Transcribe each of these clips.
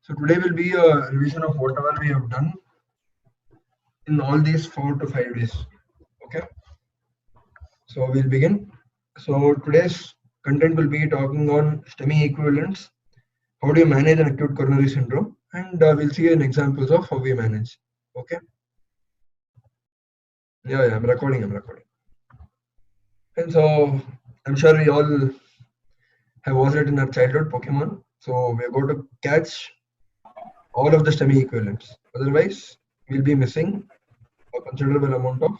So today will be a revision of whatever we have done in all these 4 to 5 days. Okay. So we'll begin. So today's content will be talking on STEMI equivalents. How do you manage an acute coronary syndrome? And we'll see an examples of how we manage. Okay. Yeah, I'm recording. And so I'm sure we all have watched it in our childhood, Pokemon. So we're going to catch all of the STEMI equivalents. Otherwise, we'll be missing a considerable amount of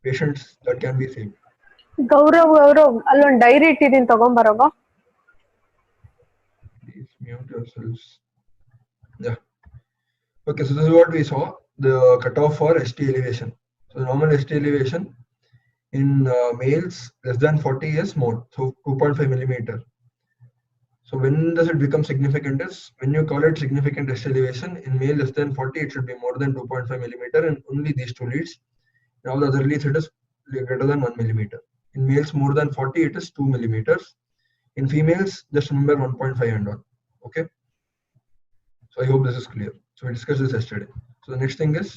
patients that can be saved. Gaurav ಅಲ್ಲೊಂದು dairy ಇಟ್ಟಿದ್ದೀನಿ ತಗೊಂಬರೋಗ. Please mute yourselves. Yeah. Okay, so this is what we saw, the cutoff for ST elevation. So normal ST elevation in males less than 40 is more, so 2.5 millimeter. So when does it become significant is when you call it significant ST elevation in male less than 40, it should be more than 2.5 millimeter in only these two leads. In all the other leads, it is greater than 1 millimeter. In males more than 40, it is 2 millimeters. In females, just remember 1.5 and on. Okay. So I hope this is clear. So we discussed this yesterday. So the next thing is,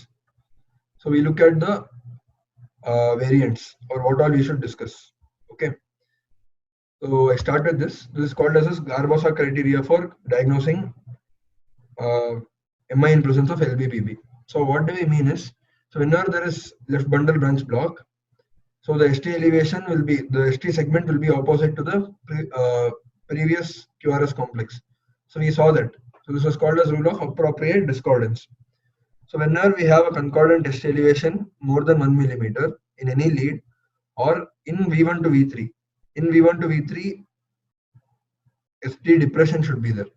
so we look at the variants or what all we should discuss. Okay. So I start with this. This is called as Garbosa criteria for diagnosing MI in presence of LBBB. So what do we mean is, so whenever there is left bundle branch block, so the ST elevation will be, the ST segment will be opposite to the previous QRS complex. So we saw that. So this was called as rule of appropriate discordance. So whenever we have a concordant ST elevation more than 1 millimeter in any lead or in V1 to V3, in V1 to V3, ST depression should be there.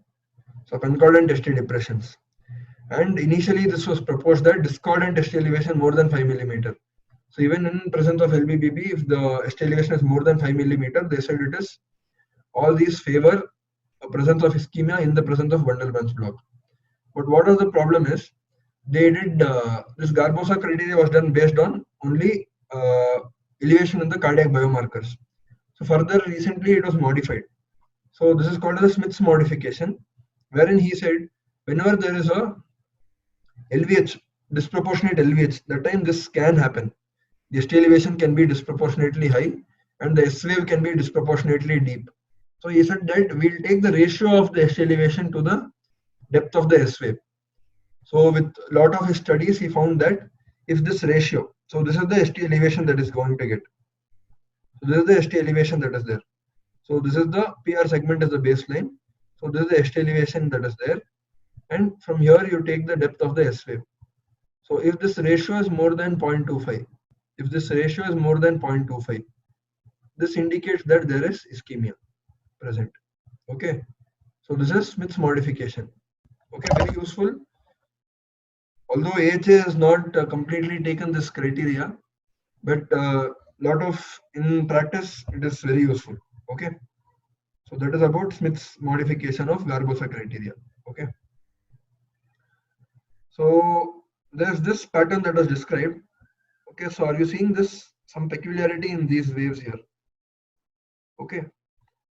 So concordant ST depressions. And initially this was proposed that discordant ST elevation more than 5 millimeter. So even in presence of LBBB, if the ST elevation is more than 5 millimeter, they said it is all these favor a presence of ischemia in the presence of bundle branch block. But what was the problem is, they did this Garbosa criteria was done based on only elevation in the cardiac biomarkers. So further recently it was modified. So this is called as Smith's modification, wherein he said whenever there is a LVH, disproportionate LVH, that time this can happen. The ST elevation can be disproportionately high and the S wave can be disproportionately deep. So he said that we'll take the ratio of the ST elevation to the depth of the S wave. So with a lot of his studies, he found that if this ratio, so this is the ST elevation that is going to get. So this is the ST elevation that is there. So this is the PR segment as the baseline. So this is the ST elevation that is there. And from here you take the depth of the S wave. So if this ratio is more than 0.25, if this ratio is more than 0.25, this indicates that there is ischemia present. Okay. So this is Smith's modification. Okay, very useful. Although AHA has not completely taken this criteria, but lot of in practice it is very useful. Okay. So that is about Smith's modification of Garbosa criteria. Okay. So there's this pattern that was described. Okay, so are you seeing this, some peculiarity in these waves here? Okay,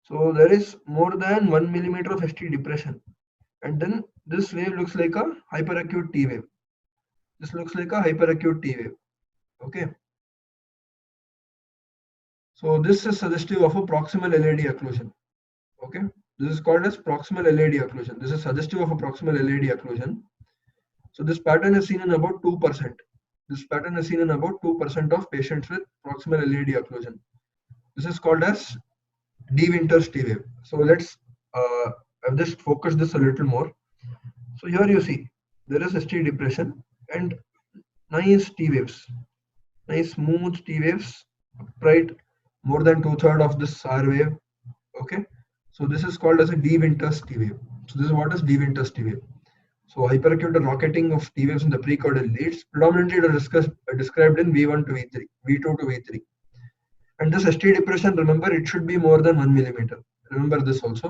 so there is more than 1 millimeter of ST depression, and then this wave looks like a hyperacute T wave. This looks like a hyperacute T wave. Okay, so this is suggestive of a proximal LAD occlusion. Okay, this is called as proximal LAD occlusion. This is suggestive of a proximal LAD occlusion. So this pattern is seen in about 2%. This pattern is seen in about 2% of patients with proximal LAD occlusion. This is called as De Winter's T wave. So let's I've just focused this a little more. So here you see there is ST depression and nice T waves, nice smooth T waves, upright, more than 2/3 of this R wave. Okay, so this is called as a De Winter's T wave. So this is what is De Winter's T wave. So hyperacute rocketing of T waves in the precaudal leads, predominantly it is described in V1 to V3, V2 to V3. And this ST depression, remember, it should be more than 1 millimeter. Remember this also.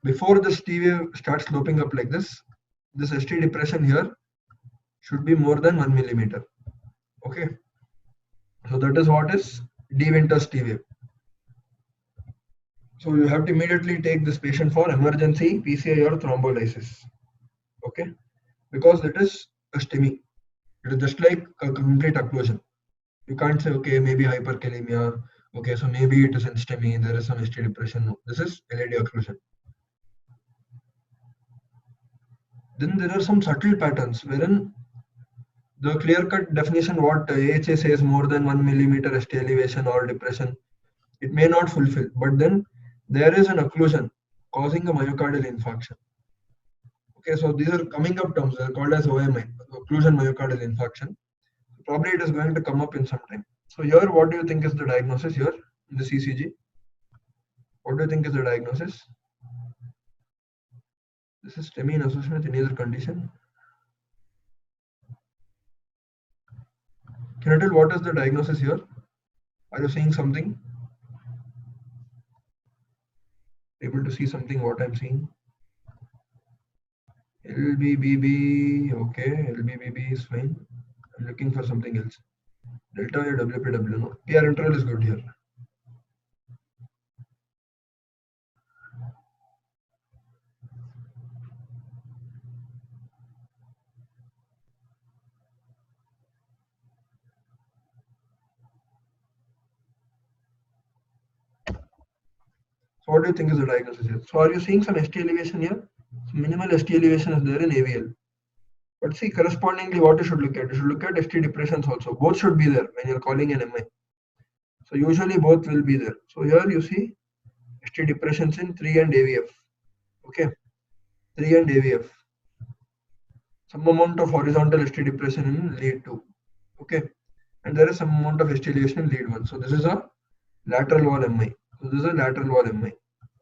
Before this T wave starts sloping up like this ST depression here should be more than 1 millimeter. Okay. So that is what is De Winter's T wave. So you have to immediately take this patient for emergency PCI or thrombolysis. Okay, because it is a STEMI. It is just like a complete occlusion. You can't say, okay, maybe hyperkalemia. Okay, so maybe it is in STEMI. There is some ST depression. No, this is LAD occlusion. Then there are some subtle patterns wherein the clear-cut definition what AHA says more than 1 millimeter ST elevation or depression, it may not fulfill, but then there is an occlusion causing a myocardial infarction. Okay, so these are coming up terms. They're called as OMI, occlusion myocardial infarction. Probably it is going to come up in some time. So here, what do you think is the diagnosis here in the ECG? What do you think is the diagnosis? This is STEMI in association with any other condition. Can you tell what is the diagnosis here? Are you seeing something? Able to see something what I'm seeing? LBBB, okay, LBBB is fine. I'm looking for something else. Delta or WPW, no. PR interval is good here. So what do you think is the diagnosis here? So are you seeing some ST elevation here? So minimal ST elevation is there in AVL. But see, correspondingly, what you should look at? You should look at ST depressions also. Both should be there when you're calling an MI. So usually both will be there. So here you see ST depressions in 3 and AVF. Okay, 3 and AVF. Some amount of horizontal ST depression in lead 2. Okay, and there is some amount of ST elevation in lead 1. So this is a lateral wall MI. So this is a lateral wall MI.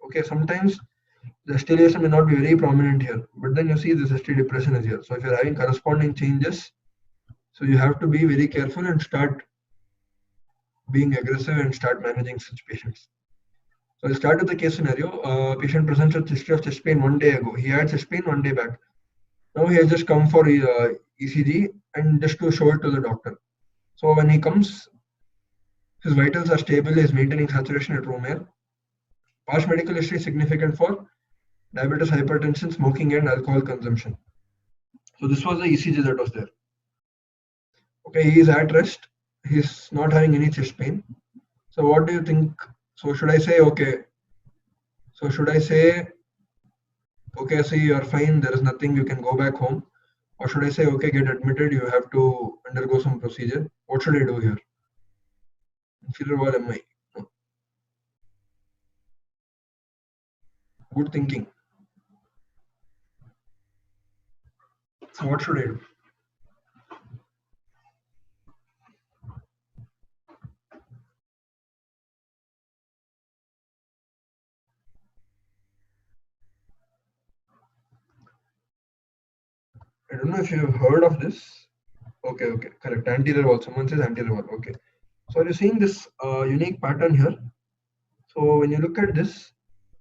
Okay, sometimes the ST elevation may not be very prominent here, but then you see this ST depression is here. So if you're having corresponding changes, so you have to be very careful and start being aggressive and start managing such patients. So I'll start with the case scenario. Patient presents with history of chest pain 1 day ago. He had chest pain 1 day back. Now he has just come for ECG and just to show it to the doctor. So when he comes, his vitals are stable. He is maintaining saturation at room air. Past medical history is significant for diabetes, hypertension, smoking, and alcohol consumption. So this was the ECG that was there. Okay, he is at rest. He is not having any chest pain. So what do you think? So should I say, okay? So should I say, okay, see, you're fine. There is nothing. You can go back home. Or should I say, okay, get admitted. You have to undergo some procedure. What should I do here? Inferior wall MI. No. Good thinking. So what should I do? I don't know if you've heard of this. Okay, okay, correct. Anterior wall. Someone says anterior wall. Okay. So are you seeing this unique pattern here? So when you look at this,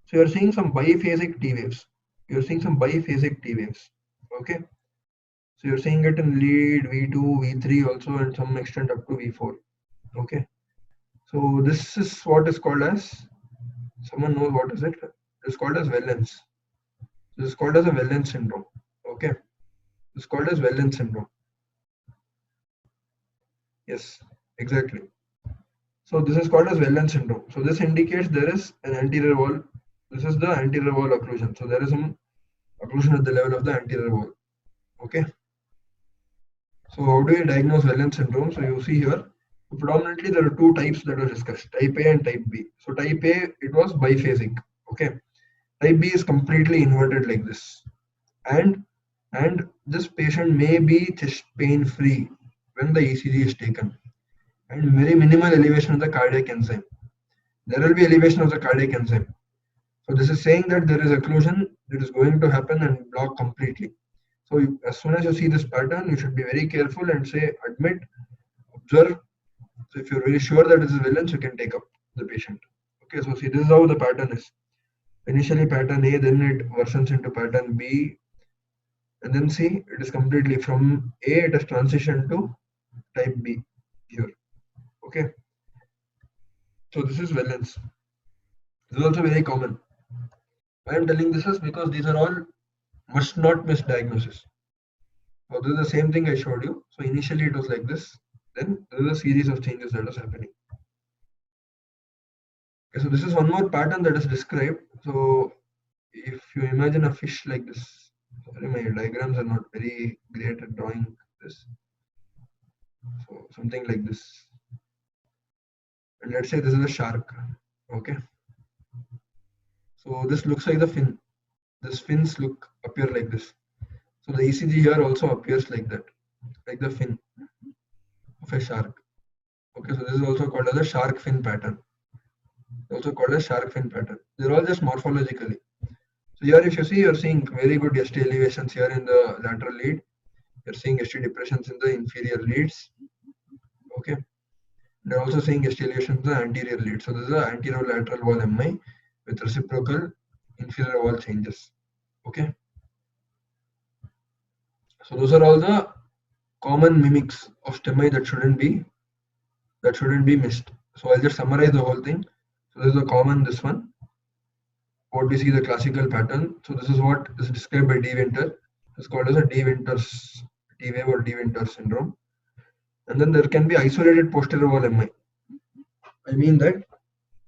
so you're seeing some biphasic T waves. You're seeing some biphasic T waves. Okay. So you're seeing it in lead V2, V3 also, and some extent up to V4. Okay. So this is what is called as, someone knows what is it? It's called as Wellens. This is called as a Wellens syndrome. Okay. It's called as Wellens syndrome. Yes, exactly. So this is called as Wellens syndrome. So this indicates there is an anterior wall. This is the anterior wall occlusion. So there is some occlusion at the level of the anterior wall. Okay. So how do you diagnose Wellens syndrome? So you see here, predominantly there are two types that were discussed, type A and type B. So type A, it was biphasic. Okay. Type B is completely inverted like this. And this patient may be chest pain free when the ECG is taken, and very minimal elevation of the cardiac enzyme. There will be elevation of the cardiac enzyme. So this is saying that there is occlusion that is going to happen and block completely. So as soon as you see this pattern, you should be very careful and say admit, observe. So if you're very sure that this is Wellens, you can take up the patient. Okay, so see, this is how the pattern is. Initially pattern A, then it worsens into pattern B, and then see, it is completely from A, it has transitioned to type B here. Okay, so this is Wellens. This is also very common. Why I'm telling this is because these are all must not miss diagnosis. So this is the same thing I showed you. So initially it was like this. Then there is a series of changes that is happening. Okay, so this is one more pattern that is described. So if you imagine a fish like this, sorry, my diagrams are not very great at drawing this. So something like this. And let's say this is a shark. Okay. So this looks like the fin. This fins appear like this. So the ECG here also appears like that, like the fin of a shark. Okay, so this is also called as a shark fin pattern. Also called as shark fin pattern. They're all just morphologically. So here, if you see, you're seeing very good ST elevations here in the lateral lead. You're seeing ST depressions in the inferior leads. Okay. They're also seeing ST elevations in the anterior lead. So this is the anterior lateral wall MI with reciprocal inferior wall changes. Okay. So those are all the common mimics of STEMI that shouldn't be missed. So I'll just summarize the whole thing. So this is the common, this one. What we see the classical pattern. So this is what is described by De Winter. It's called as a De Winter's T wave or De Winter syndrome. And then there can be isolated posterior wall MI. I mean that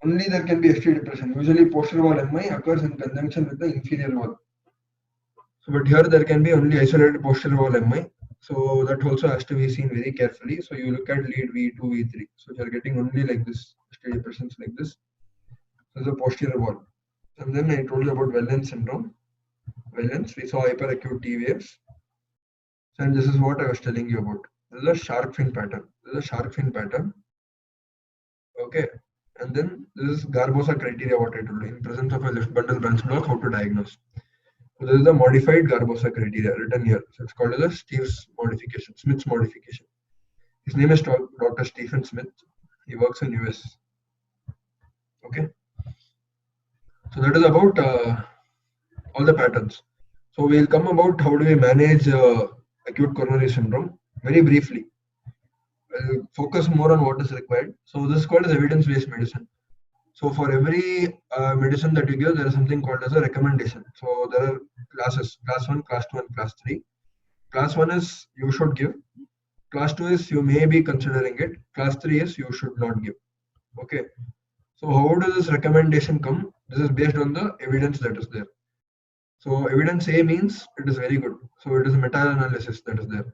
only there can be ST depression. Usually posterior wall MI occurs in conjunction with the inferior wall. So but here there can be only isolated posterior wall MI. So that also has to be seen very carefully. So you look at lead V2, V3. So if you are getting only like this, ST depressions like this, so the posterior wall. And then I told you about Wellens syndrome. Wellens, we saw hyperacute T waves. And this is what I was telling you about. This is a shark fin pattern. This is a shark fin pattern. Okay. And then this is Garbosa criteria, what I told you. In presence of a left bundle branch block, how to diagnose. So this is the modified Garbosa criteria written here. So it's called as a Steve's modification, Smith's modification. His name is Dr. Stephen Smith. He works in US. Okay. So that is about all the patterns. So we'll come about how do we manage acute coronary syndrome very briefly. I'll focus more on what is required. So this is called as evidence-based medicine. So for every medicine that you give, there is something called as a recommendation. So there are classes, class 1, class 2 and class 3. Class 1 is you should give. Class 2 is you may be considering it. Class 3 is you should not give. Okay. So how does this recommendation come? This is based on the evidence that is there. So evidence A means it is very good. So it is a meta-analysis that is there.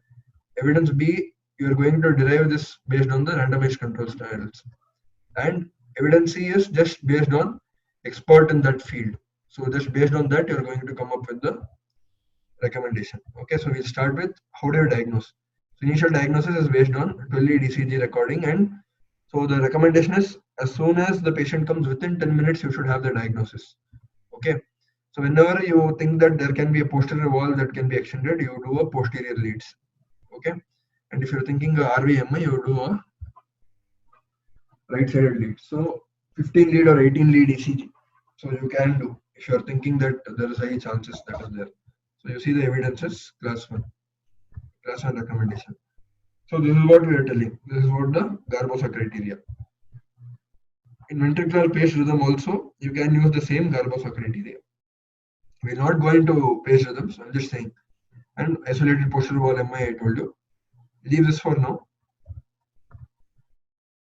Evidence B, you are going to derive this based on the randomized control trials. And evidence C is just based on expert in that field. So just based on that, you are going to come up with the recommendation. Okay, so we'll start with how do you diagnose? So initial diagnosis is based on 12-lead ECG recording, and so the recommendation is as soon as the patient comes within 10 minutes, you should have the diagnosis. Okay. So whenever you think that there can be a posterior wall that can be extended, you do a posterior leads. Okay. And if you're thinking a RVMI, you do a right-sided lead. So 15 lead or 18 lead ECG. So you can do if you're thinking that there is high chances that is there. So you see the evidence is class 1 recommendation. So this is what we are telling. This is what the Garbosa criteria. In ventricular paced rhythm also, you can use the same Garbosa criteria. We're not going to paced rhythms, I'm just saying. And isolated posterior wall MI, I told you. Leave this for now.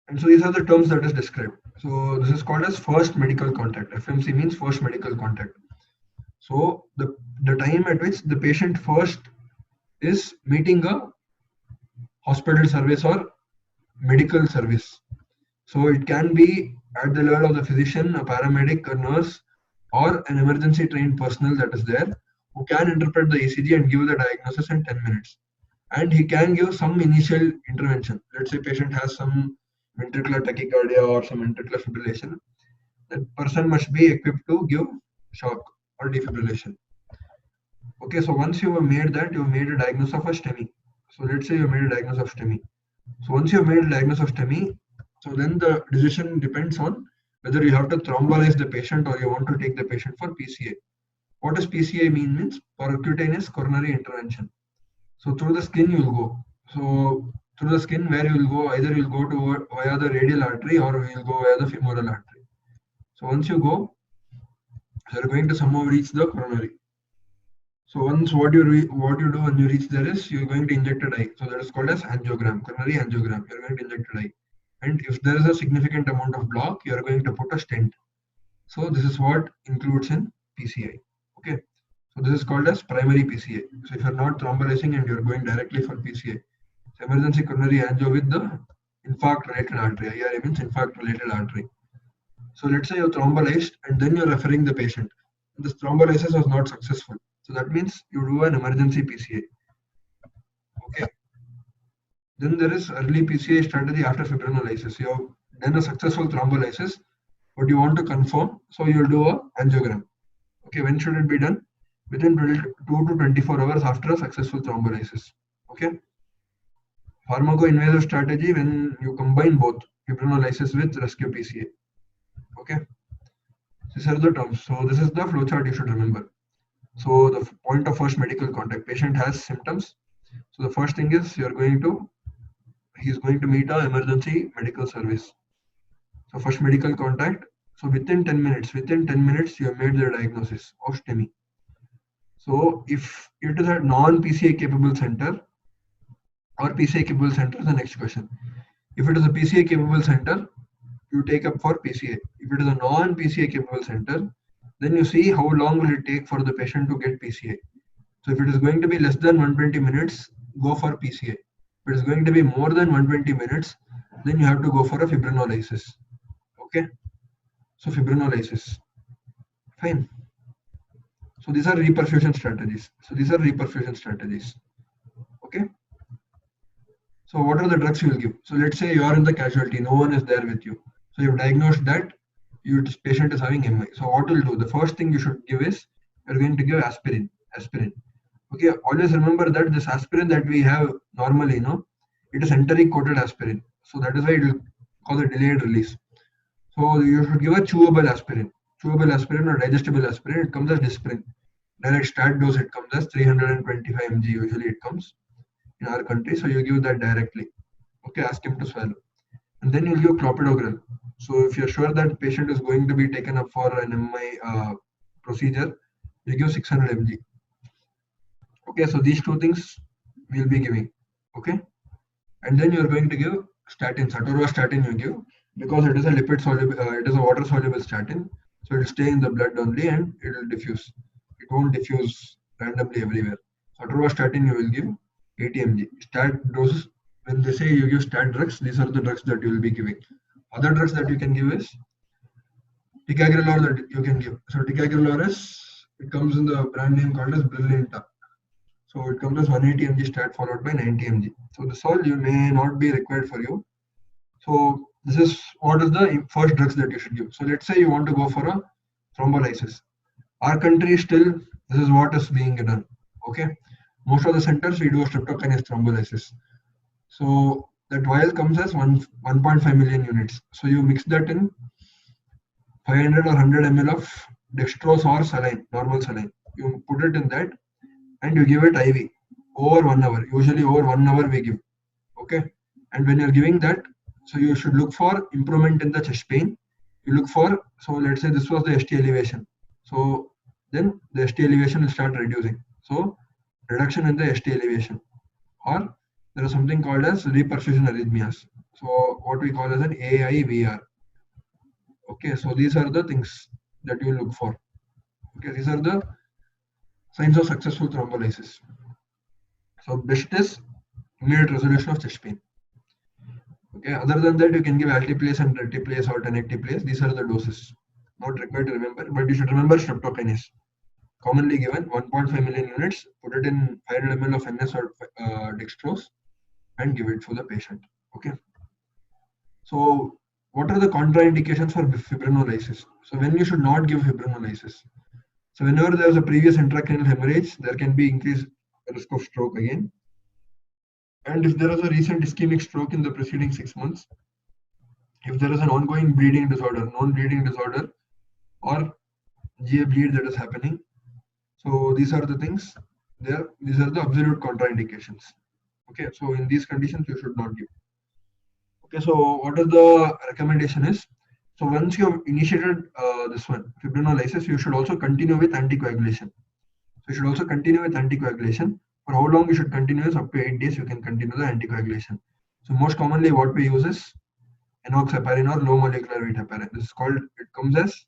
And so these are the terms that is described. So this is called as first medical contact. FMC means first medical contact. So the time at which the patient first is meeting a hospital service or medical service. So it can be at the level of the physician, a paramedic, a nurse, or an emergency trained personnel that is there who can interpret the ECG and give the diagnosis in 10 minutes. And he can give some initial intervention. Let's say patient has some ventricular tachycardia or some ventricular fibrillation. That person must be equipped to give shock or defibrillation. Okay, so once you have made that, you have made a diagnosis of a STEMI. So let's say you made a diagnosis of STEMI. So once you have made a diagnosis of STEMI, so then the decision depends on whether you have to thrombolize the patient or you want to take the patient for PCA. What does PCA mean? Means percutaneous coronary intervention. So through the skin you will go. So through the skin where you will go, either you will go to via the radial artery or you will go via the femoral artery. So once you go, So you're going to somehow reach the coronary. So once what you do when you reach there is you're going to inject a dye. So that is called as angiogram, coronary angiogram. You're going to inject a dye. And if there is a significant amount of block, you are going to put a stent. So this is what includes in PCI. Okay. So this is called as primary PCI. So if you're not thrombolizing and you're going directly for PCI, so emergency coronary angio with the infarct related artery. IRA means infarct related artery. So let's say you're thrombolized and then you're referring the patient. This thrombolysis was not successful. So that means you do an emergency PCI. Okay. Then there is early PCI strategy after fibrinolysis. You have done a successful thrombolysis, but you want to confirm, so you'll do a angiogram. Okay, when should it be done? Within 22 to 24 hours after a successful thrombolysis. Okay. Pharmacoinvasive strategy when you combine both fibrinolysis with rescue PCA. Okay. These are the terms. So this is the flowchart you should remember. So the point of first medical contact, patient has symptoms. So the first thing is he's going to meet a emergency medical service. So first medical contact. So within 10 minutes, you have made the diagnosis of STEMI. So if it is a non-PCA capable center or PCA capable center is the next question. If it is a PCA capable center, you take up for PCA. If it is a non-PCA capable center, then you see how long will it take for the patient to get PCA. So if it is going to be less than 120 minutes, go for PCA. If it is going to be more than 120 minutes, then you have to go for a fibrinolysis. Okay. So fibrinolysis. Fine. So these are reperfusion strategies. Okay. So what are the drugs you will give? So let's say you are in the casualty, no one is there with you. So you've diagnosed that this patient is having MI. So what you'll do? The first thing you should give is you're going to give aspirin. Okay. Always remember that this aspirin that we have normally, it is enteric coated aspirin. So that is why it will cause a delayed release. So you should give a chewable aspirin or digestible aspirin. It comes as Disprin. Direct stat dose it comes as 325 mg. Usually it comes in our country. So you give that directly. Okay, ask him to swallow. And then you'll give clopidogrel. So if you're sure that the patient is going to be taken up for an MI procedure, you give 600 mg. Okay, so these two things we'll be giving. Okay, and then you're going to give statins. Atorvastatin you give because it is a lipid soluble, it is a water soluble statin, so it will stay in the blood only and it will diffuse. It won't diffuse randomly everywhere. So atorvastatin you will give 80 mg. Stat doses, when they say you give stat drugs, these are the drugs that you will be giving. Other drugs that you can give is ticagrelor that you can give. So ticagrelor it comes in the brand name called as Brilinta. So it comes as 180 mg stat followed by 90 mg. So this all you may not be required for you. So this is what is the first drugs that you should give. So let's say you want to go for a thrombolysis. Our country still, this is what is being done. Okay. Most of the centers we do a streptokinase thrombolysis. So that vial comes as 1.5 million units. So you mix that in 500 or 100 ml of dextrose or saline, normal saline. You put it in that and you give it IV over 1 hour. Usually over 1 hour we give. Okay. And when you're giving that, so you should look for improvement in the chest pain. You look for, so let's say this was the ST elevation. So then the ST elevation will start reducing. So reduction in the ST elevation, or there is something called as reperfusion arrhythmias. So what we call as an AIVR. Okay, so these are the things that you look for. Okay, these are the signs of successful thrombolysis. So best is immediate resolution of chest pain. Okay, other than that, you can give altiplase and retiplase or tenecteplase. These are the doses. Not required to remember, but you should remember streptokinase. Commonly given 1.5 million units, put it in 500 ml of NS or dextrose and give it to the patient. Okay. So what are the contraindications for fibrinolysis? So when you should not give fibrinolysis? So whenever there is a previous intracranial hemorrhage, there can be increased risk of stroke again. And if there is a recent ischemic stroke in the preceding 6 months, if there is an ongoing bleeding disorder, non-bleeding disorder, or GA bleed that is happening, so these are the things there. These are the absolute contraindications. Okay, so in these conditions you should not give. Okay, so what is the recommendation is? So once you have initiated this one, fibrinolysis, you should also continue with anticoagulation. So you should also continue with anticoagulation. For how long you should continue is up to 8 days you can continue the anticoagulation. So most commonly what we use is enoxaparin or low molecular weight heparin. This is called, it comes as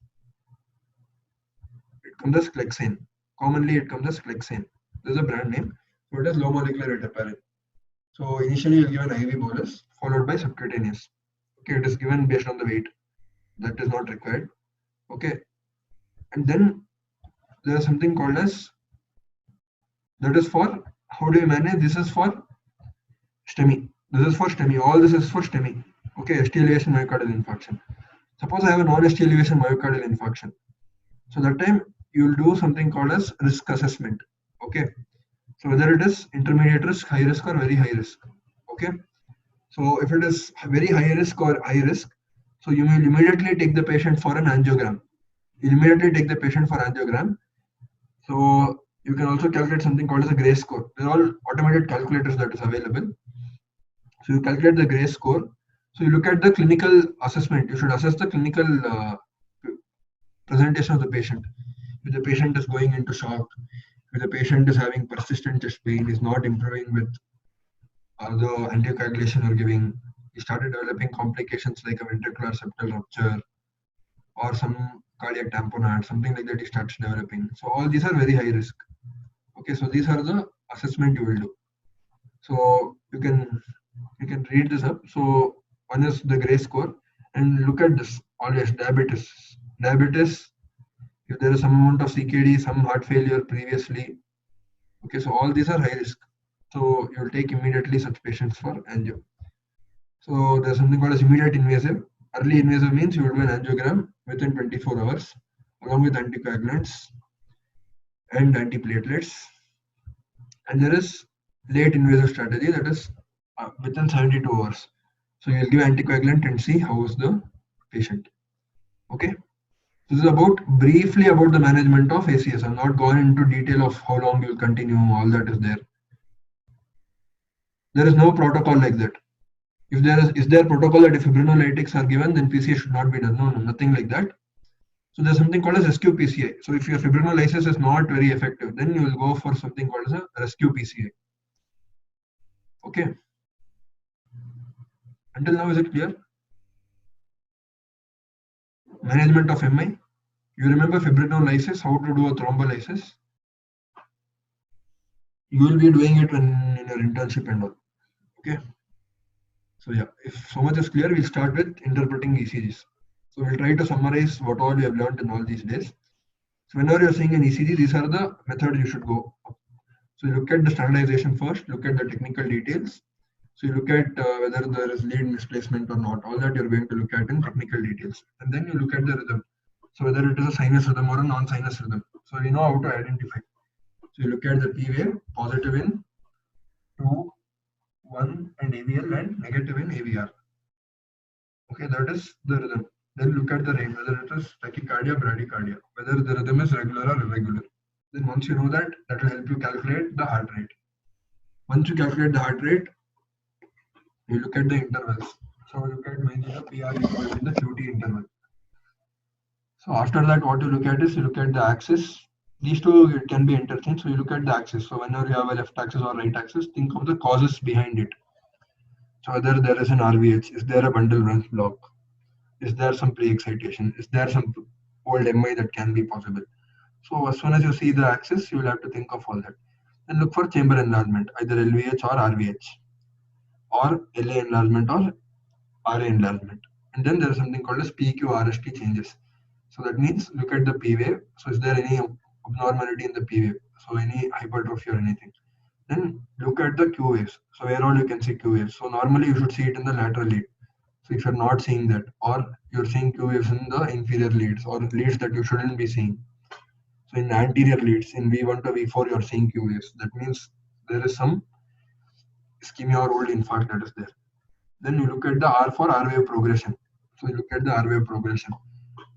Clexane. Commonly it comes as Clexane. This is a brand name. So it is low molecular weight heparin. So initially you'll give an IV bolus followed by subcutaneous. Okay, it is given based on the weight. That is not required. Okay, and then there is something called as, that is for, how do you manage? This is for STEMI. This is for STEMI. All this is for STEMI. Okay, ST elevation myocardial infarction. Suppose I have a non-ST elevation myocardial infarction. So that time you will do something called as risk assessment. Okay, so whether it is intermediate risk, high risk, or very high risk. Okay, so if it is very high risk or high risk, so you will immediately take the patient for an angiogram. You immediately take the patient for angiogram. So you can also calculate something called as a Gray score. They're all automated calculators that is available. So you calculate the Gray score. So you look at the clinical assessment. You should assess the clinical presentation of the patient. If the patient is going into shock, if the patient is having persistent chest pain, is not improving with the anticoagulation you're giving, he started developing complications like a ventricular septal rupture or some cardiac tamponade, something like that he starts developing. So all these are very high risk. Okay, so these are the assessment you will do. So you can read this up. So one is the Gray score, and look at this always diabetes. Diabetes, if there is some amount of CKD, some heart failure previously. Okay, so all these are high risk. So you will take immediately such patients for angio. So there's something called as immediate invasive. Early invasive means you will do an angiogram within 24 hours along with anticoagulants and antiplatelets. And there is late invasive strategy, that is within 72 hours. So you'll give anticoagulant and see how is the patient. Okay. This is about briefly about the management of ACS. I'm not gone into detail of how long you'll continue, all that is there. There is no protocol like that. If there is there protocol that if fibrinolytics are given, then PCA should not be done. No, nothing like that. So there's something called as rescue PCA. So if your fibrinolysis is not very effective, then you will go for something called as a rescue PCA. Okay. Until now, is it clear? Management of MI. You remember fibrinolysis, how to do a thrombolysis? You will be doing it in your internship and all. Okay. So yeah, if so much is clear, we'll start with interpreting ECGs. So we'll try to summarize what all we have learned in all these days. So whenever you're seeing an ECG, these are the methods you should go. So you look at the standardization first, look at the technical details. So you look at whether there is lead misplacement or not. All that you're going to look at in technical details. And then you look at the rhythm. So whether it is a sinus rhythm or a non-sinus rhythm. So you know how to identify. So you look at the P wave, positive in 2, 1 and AVL and negative in AVR. Okay, that is the rhythm. Then look at the rate, whether it is tachycardia, bradycardia, whether the rhythm is regular or irregular. Then once you know that, that will help you calculate the heart rate. Once you calculate the heart rate, you look at the intervals. So look at mainly the PR equal in the QT interval. So after that, what you look at is you look at the axis. These two can be interchanged. So you look at the axis. So whenever you have a left axis or right axis, think of the causes behind it. So whether there is an RVH, is there a bundle branch block? Is there some pre-excitation? Is there some old MI that can be possible? So as soon as you see the axis, you will have to think of all that. Then look for chamber enlargement, either LVH or RVH, or LA enlargement or RA enlargement. And then there is something called as PQ RST changes. So that means look at the P wave. So is there any abnormality in the P wave? So any hypertrophy or anything. Then look at the Q waves. So where all you can see Q waves. So normally you should see it in the lateral lead. So if you're not seeing that, or you're seeing Q waves in the inferior leads or leads that you shouldn't be seeing. So in the anterior leads, in V1 to V4, you're seeing Q waves. That means there is some ischemia or old infarct that is there. Then you look at the R for R wave progression. So you look at the R wave progression.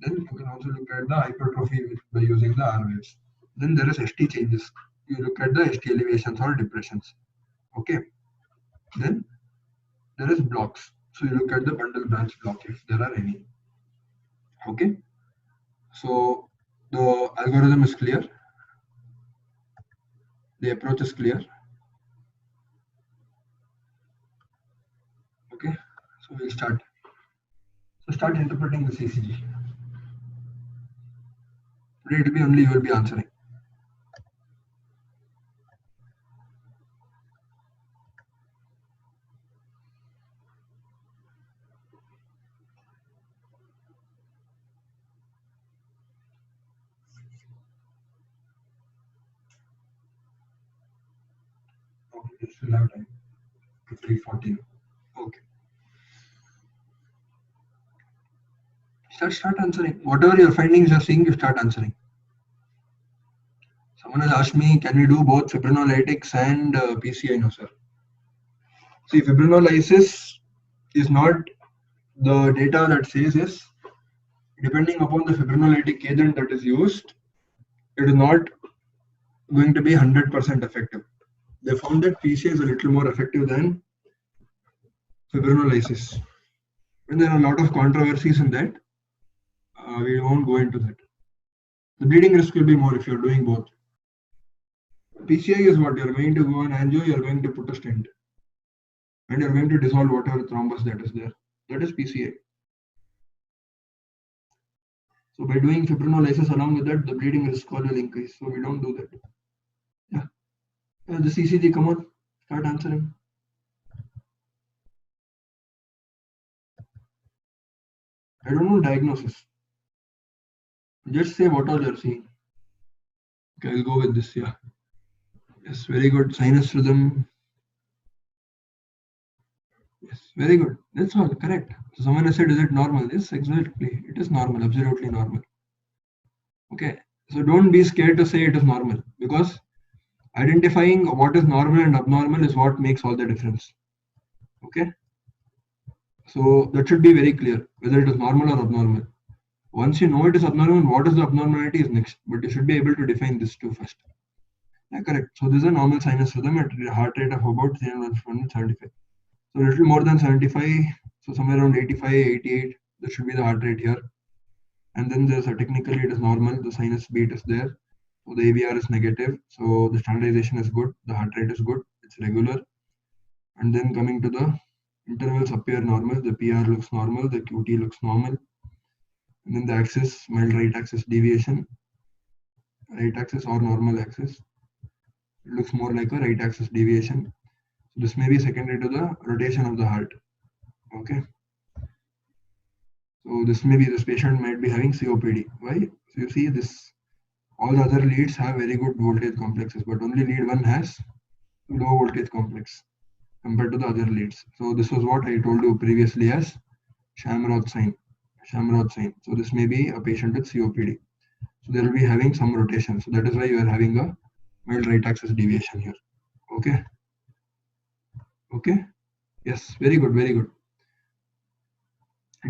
Then you can also look at the hypertrophy by using the R waves. Then there is ST changes. You look at the ST elevations or depressions. Okay. Then there is blocks. So you look at the bundle branch block if there are any. Okay, so the algorithm is clear, the approach is clear. Okay, so we'll start. So start interpreting the CCG. Today it will be only you will be answering. Okay, we still have time to 3:14. Okay, start answering. Whatever your findings are seeing, you start answering. Someone has asked me, can we do both fibrinolytics and PCI? No, sir. See, fibrinolysis is not the data that says is depending upon the fibrinolytic agent that is used, it is not going to be 100% effective. They found that PCI is a little more effective than fibrinolysis. And there are a lot of controversies in that. We won't go into that. The bleeding risk will be more if you're doing both. PCI is what you're going to go on angio, you're going to put a stent, and you're going to dissolve whatever thrombus that is there. That is PCI. So by doing fibrinolysis along with that, the bleeding risk will increase. So we don't do that. Yeah. The CCG, come on, start answering. I don't know diagnosis. Just say what all you're seeing. Okay, I'll go with this. Yeah. Yes, very good. Sinus rhythm. Yes, very good. That's all correct. So someone has said, is it normal? Yes, exactly. It is normal, absolutely normal. Okay. So don't be scared to say it is normal because identifying what is normal and abnormal is what makes all the difference. Okay. So that should be very clear whether it is normal or abnormal. Once you know it is abnormal, what is the abnormality is next. But you should be able to define this too first. Yeah, correct. So this is a normal sinus rhythm at a heart rate of about 375. So a little more than 75. So somewhere around 85, 88. That should be the heart rate here. And then there's a technically it is normal. The sinus beat is there. So the AVR is negative. So the standardization is good. The heart rate is good. It's regular. And then coming to the intervals appear normal. The PR looks normal. The QT looks normal. And then the axis, mild right axis deviation, right axis or normal axis. It looks more like a right axis deviation. So this may be secondary to the rotation of the heart. Okay. So this may be this patient might be having COPD. Why? So you see this, all the other leads have very good voltage complexes, but only lead one has low voltage complex compared to the other leads. So this was what I told you previously as Shamroth sign. Shamroth sign. So this may be a patient with COPD. So they will be having some rotation. So that is why you are having a mild right axis deviation here. Okay. Okay. Yes. Very good. Very good.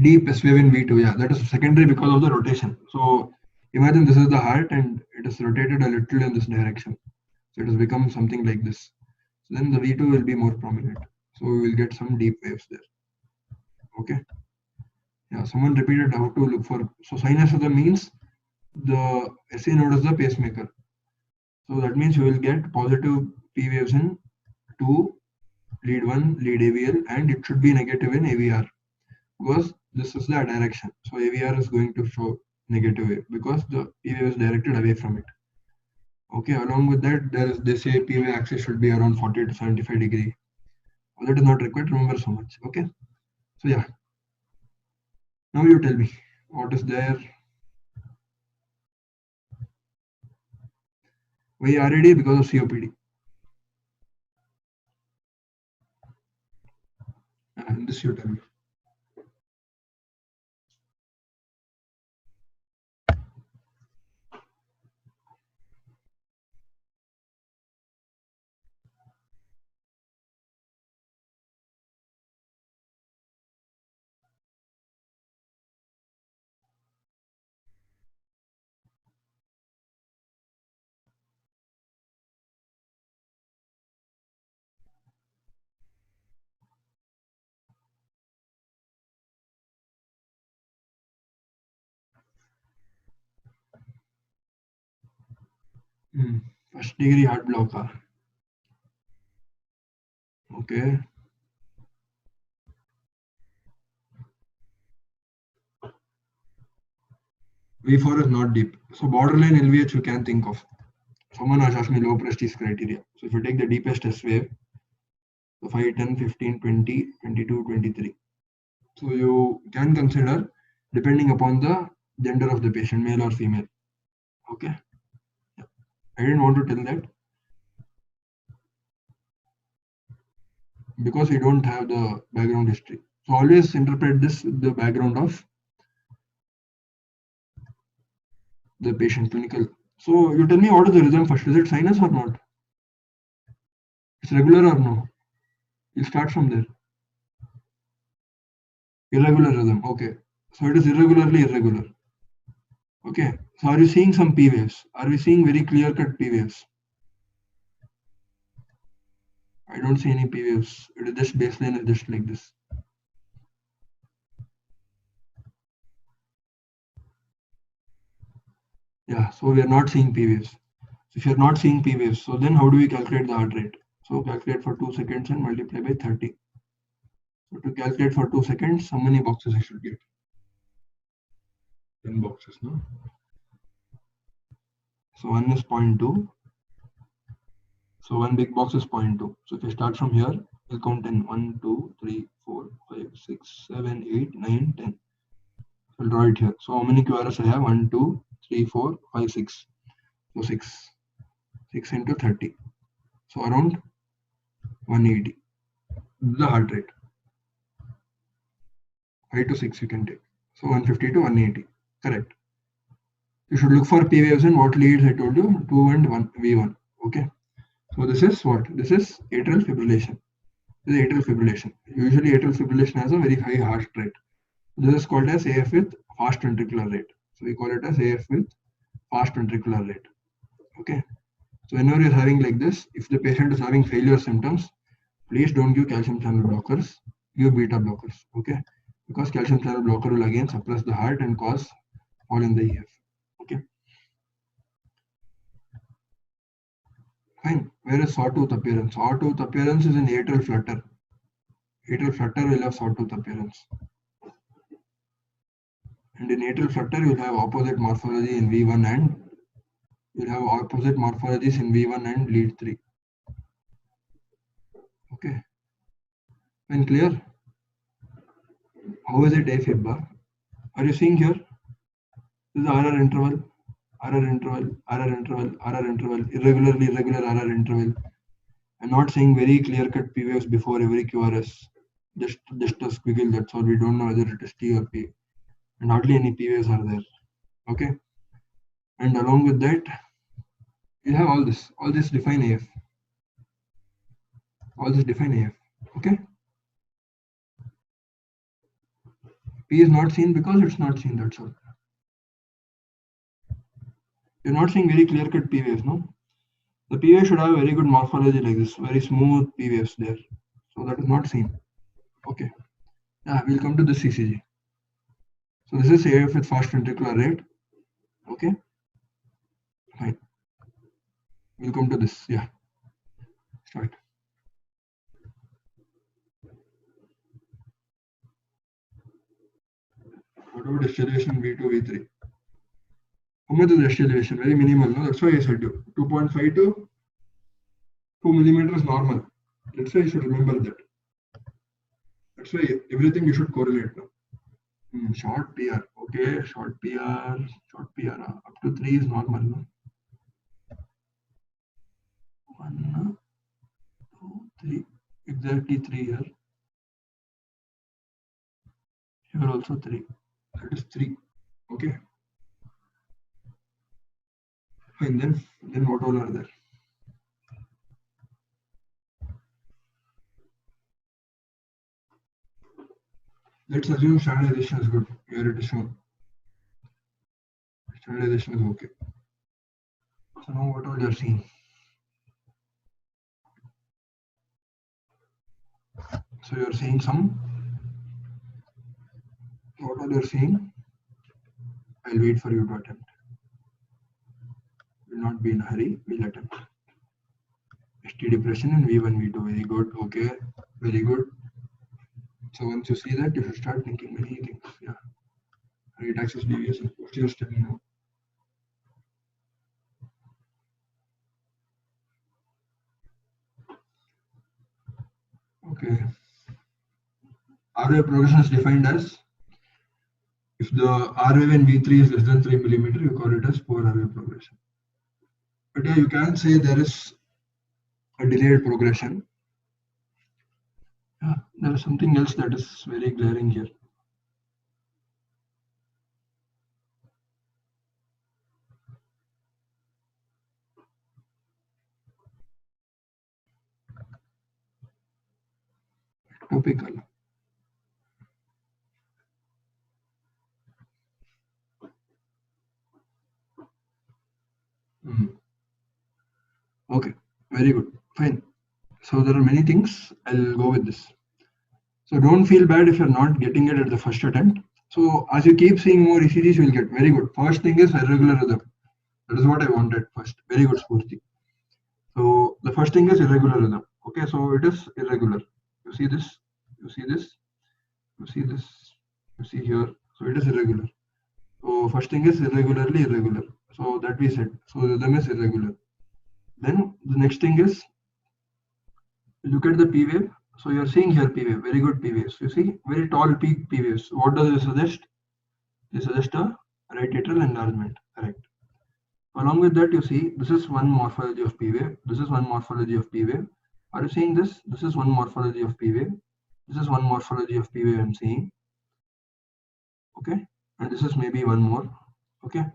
Deep S wave in V2. Yeah, that is secondary because of the rotation. So imagine this is the heart and it is rotated a little in this direction. So it has become something like this. So then the V2 will be more prominent. So we will get some deep waves there. Okay. Yeah, someone repeated how to look for. So sinus rhythm means the SA node is the pacemaker. So that means you will get positive P waves in 2, lead 1, lead AVL, and it should be negative in AVR because this is the direction. So AVR is going to show negative wave because the P wave is directed away from it. Okay, along with that, there is they say P wave axis should be around 40 to 75 degree. Well, that is not required. Remember so much. Okay. So yeah. Now you tell me what is there. Why RAD? Because of COPD. And this you tell me. First degree heart block. Okay. V4 is not deep. So borderline LVH you can think of. Someone has asked me low prestige criteria. So if you take the deepest S wave, so 5, 10, 15, 20, 22, 23. So you can consider depending upon the gender of the patient, male or female. Okay. Yeah. I didn't want to tell that because we don't have the background history. So always interpret this with the background of the patient clinical. So you tell me what is the rhythm first? Is it sinus or not? It's regular or no? You start from there. Irregular rhythm. Okay. So it is irregularly irregular. Okay. So are you seeing some P waves? Are we seeing very clear cut P waves? I don't see any P waves. It is just baseline is just like this. Yeah. So we are not seeing P waves. So if you are not seeing P waves, so then how do we calculate the heart rate? So calculate for 2 seconds and multiply by 30. So to calculate for 2 seconds, how many boxes I should get? 10 boxes, no? So 1 is 0.2. So one big box is 0.2. So if I start from here, we'll count 10. 1, 2, 3, 4, 5, 6, 7, 8, 9, 10. I'll draw it here. So how many QRS I have? 1, 2, 3, 4, 5, 6. So 6. 6 into 30. So around 180. The heart rate. 5 to 6 you can take. So 150 to 180. Correct. You should look for P waves and what leads I told you 2 and 1 V1. Okay. So this is what? This is atrial fibrillation. This is atrial fibrillation. Usually atrial fibrillation has a very high heart rate. This is called as AF with fast ventricular rate. So we call it as AF with fast ventricular rate. Okay. So whenever you're having like this, if the patient is having failure symptoms, please don't give calcium channel blockers, give beta blockers. Okay. Because calcium channel blocker will again suppress the heart and cause fall in the EF. Okay. Fine. Where is sawtooth appearance? Sawtooth appearance is in atrial flutter. Atrial flutter will have sawtooth appearance. And in atrial flutter, you'll have opposite morphology in V1 and you'll have opposite morphologies in V1 and lead 3. Okay. When clear? How is it AFib? Are you seeing here? This is RR interval, RR interval, RR interval, RR interval, irregularly irregular RR interval. I'm not saying very clear cut P waves before every QRS. Just a squiggle, that's all. We don't know whether it is T or P. And hardly any P waves are there. Okay. And along with that, you have all this. All this define AF. All this define AF. Okay. P is not seen because it's not seen, that's all. You're not seeing very clear cut P waves, no? The P wave should have a very good morphology like this, very smooth P waves there. So that is not seen. Okay. Yeah, we'll come to the CCG. So this is AF with fast ventricular rate. Okay. Fine. We'll come to this. Yeah. Start. What about distillation V2, V3? How much is distillation? Very minimal, no? That's why I said you 2.5 to 2 millimeters normal. That's why you should remember that. That's why everything you should correlate now. Short PR. Okay, short PR. Short PR. Up to 3 is normal, no? 1, 2, 3. Exactly 3 here. Here also 3. That is 3. Okay. Fine. Then what all are there? Let's assume standardization is good. Here it is shown. Standardization is okay. So now what all you are seeing? So you are seeing some. What all you are seeing? I'll wait for you to attempt. We'll will not be in a hurry. We'll attempt. ST depression in V1, V2. Very good. Okay. Very good. So once you see that, you should start thinking many things. Yeah. Right axis deviation. What's your study now? Okay. R wave progression is defined as, if the R wave in V3 is less than 3 millimeter, you call it as poor R wave progression. But yeah, you can say there is a delayed progression. Yeah, there is something else that is very glaring here. Topical. Okay, very good. Fine. So there are many things. I'll go with this. So don't feel bad if you're not getting it at the first attempt. So as you keep seeing more ECGs, you will get. Very good. First thing is irregular rhythm. That is what I wanted first. Very good, Spurti. So the first thing is irregular rhythm. Okay, so it is irregular. You see this? You see this? You see this? You see here? So it is irregular. So first thing is irregularly irregular. So that we said. So rhythm is irregular. Then the next thing is, look at the P wave. So you're seeing here P wave, very good P waves. You see very tall peak P waves. What does it suggest? They suggest a right atrial enlargement. Correct. Along with that, you see this is one morphology of P wave. This is one morphology of P wave. Are you seeing this? This is one morphology of P wave. This is one morphology of P wave I'm seeing. Okay, and this is maybe one more. Okay,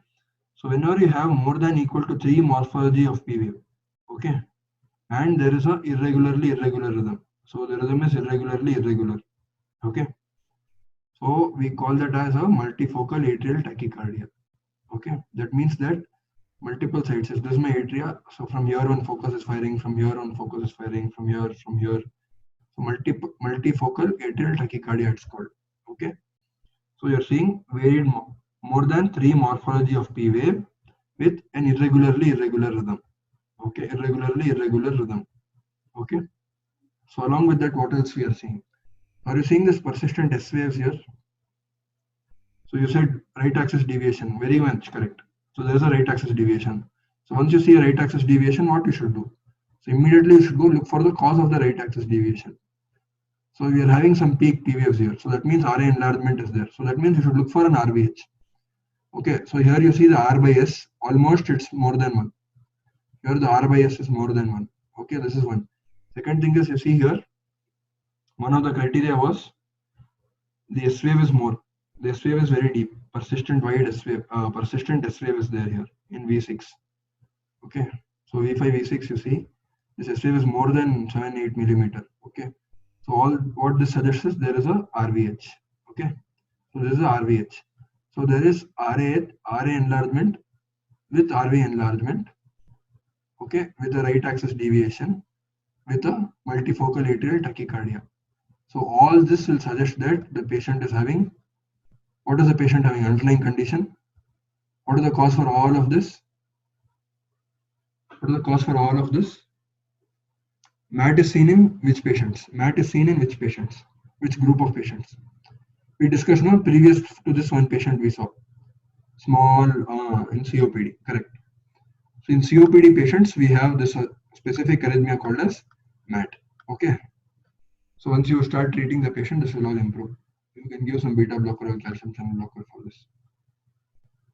so whenever you have more than equal to 3 morphology of P wave, okay, and there is a irregularly irregular rhythm. So the rhythm is irregularly irregular. Okay, so we call that as a multifocal atrial tachycardia. Okay, that means that multiple sites. If this is my atria, so from here on focus is firing, from here on focus is firing, from here. So multifocal atrial tachycardia it's called. Okay, so you're seeing varied more than 3 morphology of P wave with an irregularly irregular rhythm. Okay, irregularly irregular rhythm. Okay, so along with that, what else we are seeing? Are you seeing this persistent S waves here? So you said right axis deviation, very much correct. So there is a right axis deviation. So once you see a right axis deviation, what you should do? So immediately you should go look for the cause of the right axis deviation. So we are having some peak P waves here. So that means RA enlargement is there. So that means you should look for an RVH. Okay, so here you see the R by S, almost it's more than 1. Here the R by S is more than 1. Okay, this is one. Second thing is, you see here, one of the criteria was the S wave is more. The S wave is very deep. Persistent wide S wave, persistent S wave is there here in V6. Okay, so V5, V6, you see, this S wave is more than 7-8 millimeter. Okay, so all what this suggests is there is a RVH. Okay, so there is a RVH. So there is RA enlargement with RV enlargement. Okay, with a right axis deviation with a multifocal atrial tachycardia. So all this will suggest that the patient is having, what is the patient having? Underlying condition. What is the cause for all of this? What is the cause for all of this? MAT is seen in which patients? MAT is seen in which patients? Which group of patients? We discussed now previous to this one patient we saw. Small in COPD, correct. So in COPD patients, we have this specific arrhythmia called as MAT. Okay. So once you start treating the patient, this will all improve. You can give some beta blocker or calcium channel blocker for this.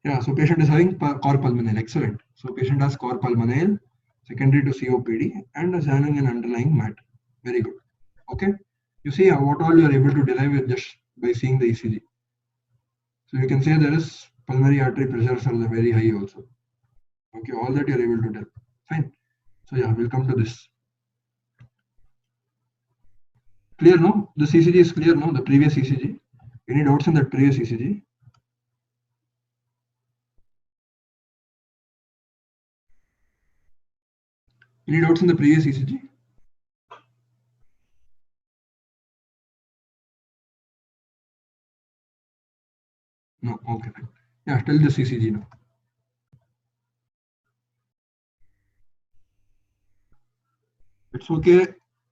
Yeah, so patient is having cor pulmonale. Excellent. So patient has cor pulmonale, secondary to COPD, and is having an underlying MAT. Very good. Okay. You see what all you are able to derive with just by seeing the ECG. So you can say there is pulmonary artery pressures are very high also. Okay, all that you are able to tell. Fine. So yeah, we'll come to this. Clear, no? The ECG is clear, no? The previous ECG. Any doubts in that previous ECG? Any doubts in the previous ECG? No. Okay. Fine. Yeah, tell the ECG now. It's okay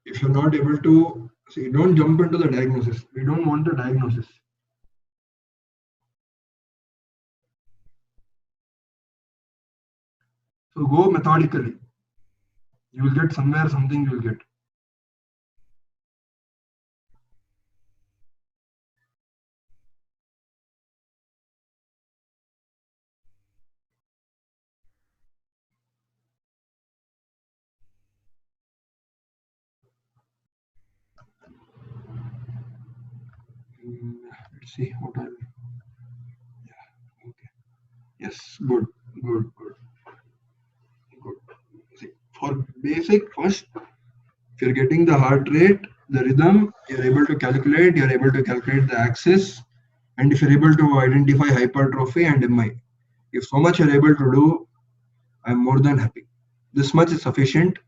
if you're not able to see. Don't jump into the diagnosis. We don't want the diagnosis. So go methodically. You will get somewhere something. You will get. Mm, let's see what I'll. Yeah. Okay. Yes. Good. Good. Good. Good. See, for basic first, if you're getting the heart rate, the rhythm, you're able to calculate. You're able to calculate the axis, and if you're able to identify hypertrophy and MI, if so much you're able to do, I'm more than happy. This much is sufficient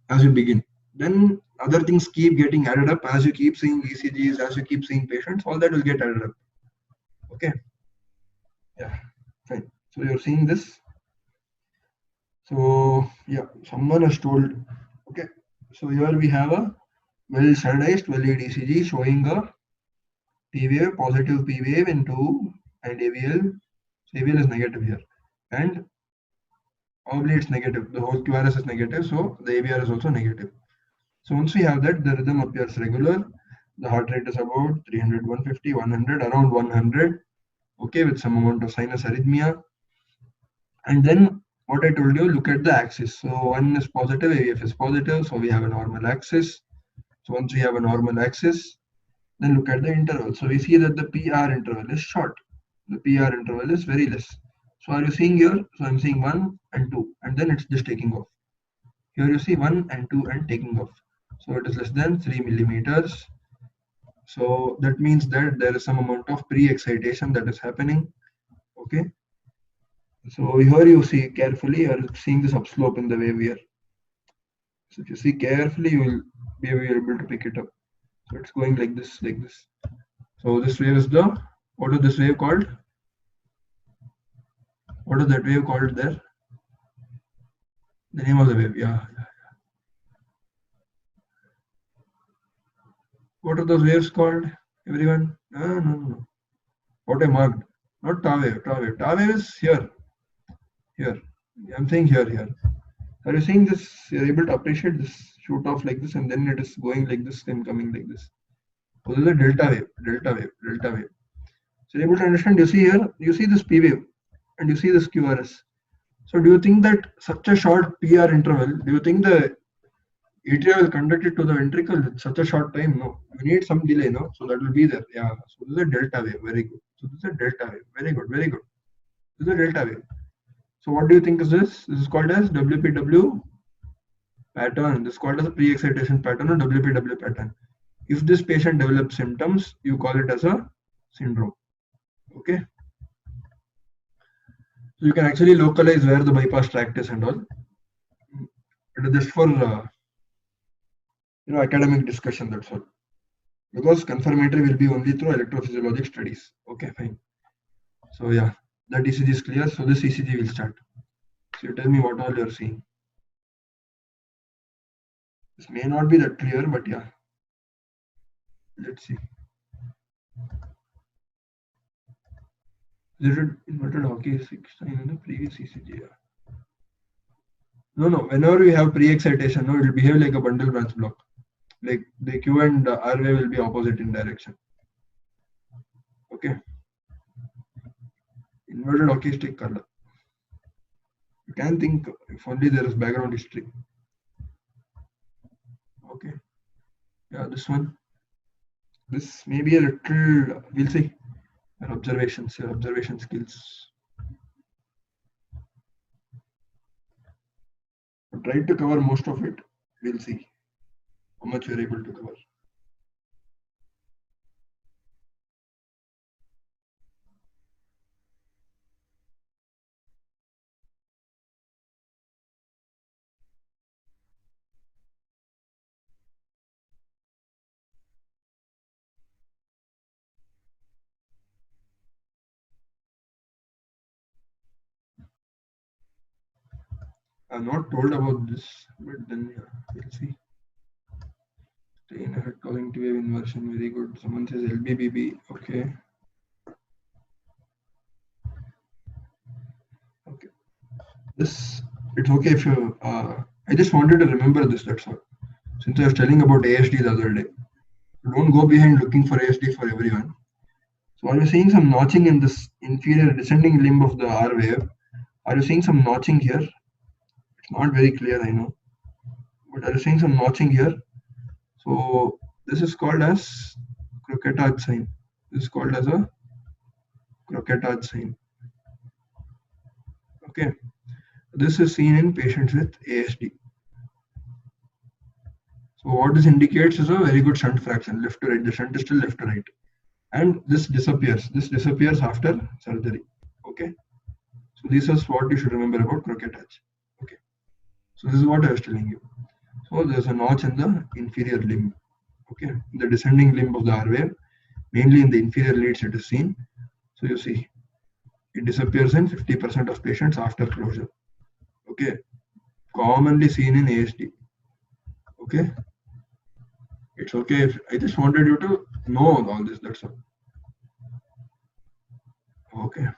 as you begin. Then other things keep getting added up as you keep seeing ECGs, as you keep seeing patients, all that will get added up. Okay. Yeah. Fine. So you're seeing this. So yeah, someone has told. Okay. So here we have a well standardized 12-lead ECG showing a P wave, positive P wave into and AVL. So AVL is negative here. And obviously it's negative. The whole QRS is negative, so the AVR is also negative. So once we have that, the rhythm appears regular. The heart rate is about 300, 150, 100, around 100. Okay, with some amount of sinus arrhythmia. And then what I told you, look at the axis. So one is positive, AVF is positive, so we have a normal axis. So once we have a normal axis, then look at the interval. So we see that the PR interval is short. The PR interval is very less. So are you seeing here? So I'm seeing 1 and 2, and then it's just taking off. Here you see 1 and 2 and taking off. So it is less than 3 millimeters. So that means that there is some amount of pre-excitation that is happening. Okay. So here you see carefully, you are seeing this upslope in the wave here. So if you see carefully, you will be able to pick it up. So it's going like this, like this. So this wave is the, what is this wave called? What is that wave called there? The name of the wave, yeah. What are those waves called? Everyone? No, no, no. What I marked. Not ta wave, ta wave. Ta wave is here, here. I'm saying here, here. Are you seeing this? You're able to appreciate this shoot off like this, and then it is going like this, then coming like this. So this is a delta wave, delta wave, delta wave. So you're able to understand. You see here, you see this P wave, and you see this QRS. So do you think that such a short PR interval, do you think the atria will conduct it to the ventricle with such a short time? No. You need some delay, no? So that will be there. Yeah. So this is a delta wave. Very good. So this is a delta wave. Very good. Very good. This is a delta wave. So what do you think is this? This is called as WPW pattern. This is called as a pre-excitation pattern or WPW pattern. If this patient develops symptoms, you call it as a syndrome. Okay. So you can actually localize where the bypass tract is and all. It is just for academic discussion. That's all. Because confirmatory will be only through electrophysiologic studies. Okay, fine. So yeah, that ECG is clear. So this ECG will start. So you tell me what all you're seeing. This may not be that clear, but yeah. Let's see. Inverted hockey 6 in the previous ECG. Yeah. No, no. Whenever we have pre-excitation, no, it will behave like a bundle branch block. Like the Q and R wave will be opposite in direction. Okay. Inverted hockey stick color. You can think if only there is background history. Okay. Yeah, this one. This may be a little. We'll see. Your observation skills. But try to cover most of it. We'll see how much we're able to cover. I'm not told about this, but then yeah, we'll see. point wave inversion, very good. Someone says LBBB, okay. Okay. This, it's okay if you, I just wanted to remember this, that's all. Since I was telling about ASD the other day. Don't go behind looking for ASD for everyone. So are you seeing some notching in this inferior descending limb of the R wave? Are you seeing some notching here? It's not very clear, I know. But are you seeing some notching here? So this is called as Croquetage sign. This is called as a Croquetage sign. Okay. This is seen in patients with ASD. So what this indicates is a very good shunt fraction, left to right. The shunt is still left to right. And this disappears. This disappears after surgery. Okay. So this is what you should remember about croquetage. Okay. So this is what I was telling you. So there's a notch in the inferior limb. Okay. The descending limb of the R wave, mainly in the inferior leads it is seen. So you see, it disappears in 50% of patients after closure. Okay. Commonly seen in ASD. Okay. It's okay if I just wanted you to know all this, that's all. Okay.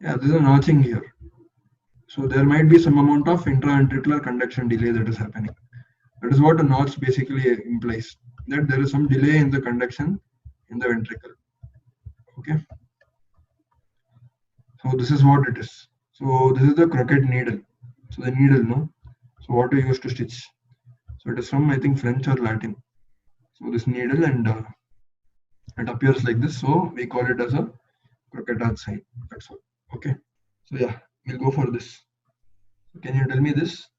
Yeah, there's a notching here. So there might be some amount of intraventricular conduction delay that is happening. That is what a notch basically implies, that there is some delay in the conduction in the ventricle. Okay. So this is what it is. So this is the croquet needle. So the needle, no? So what we use to stitch. So it is from, I think, French or Latin. So this needle, and it appears like this. So we call it as a croquetage sign. That's all. Okay. So yeah, we'll go for this. So can you tell me this?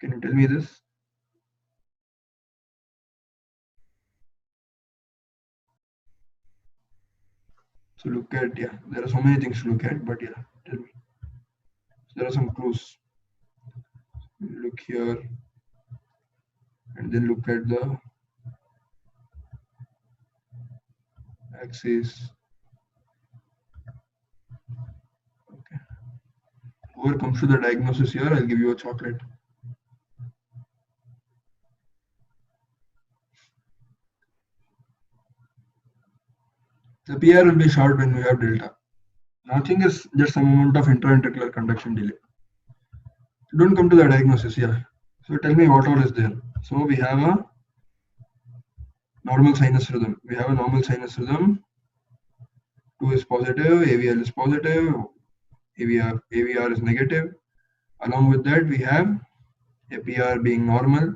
Can you tell me this? So look at, yeah, there are so many things to look at, but yeah, tell me. So there are some clues. Look here, and then look at the axis. Okay. Whoever comes to the diagnosis here, I'll give you a chocolate. The PR will be short when we have delta. Nothing is just some amount of intraventricular conduction delay. Don't come to the diagnosis, yeah. So tell me what all is there. So we have a normal sinus rhythm. We have a normal sinus rhythm. 2 is positive, AVL is positive, AVR is negative. Along with that, we have APR being normal.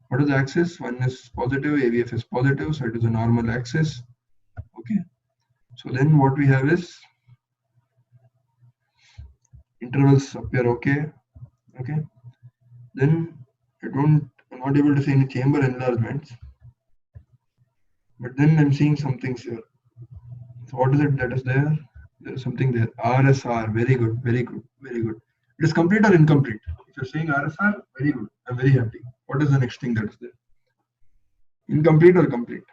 What is the axis? 1 is positive, AVF is positive, so it is a normal axis. Okay. So then what we have is intervals appear okay. Okay. Then I'm not able to see any chamber enlargements. But then I'm seeing some things here. So what is it that is there? There is something there. RSR, very good, very good, very good. It is complete or incomplete? If you're saying RSR, very good. I'm very happy. What is the next thing that is there? Incomplete or complete?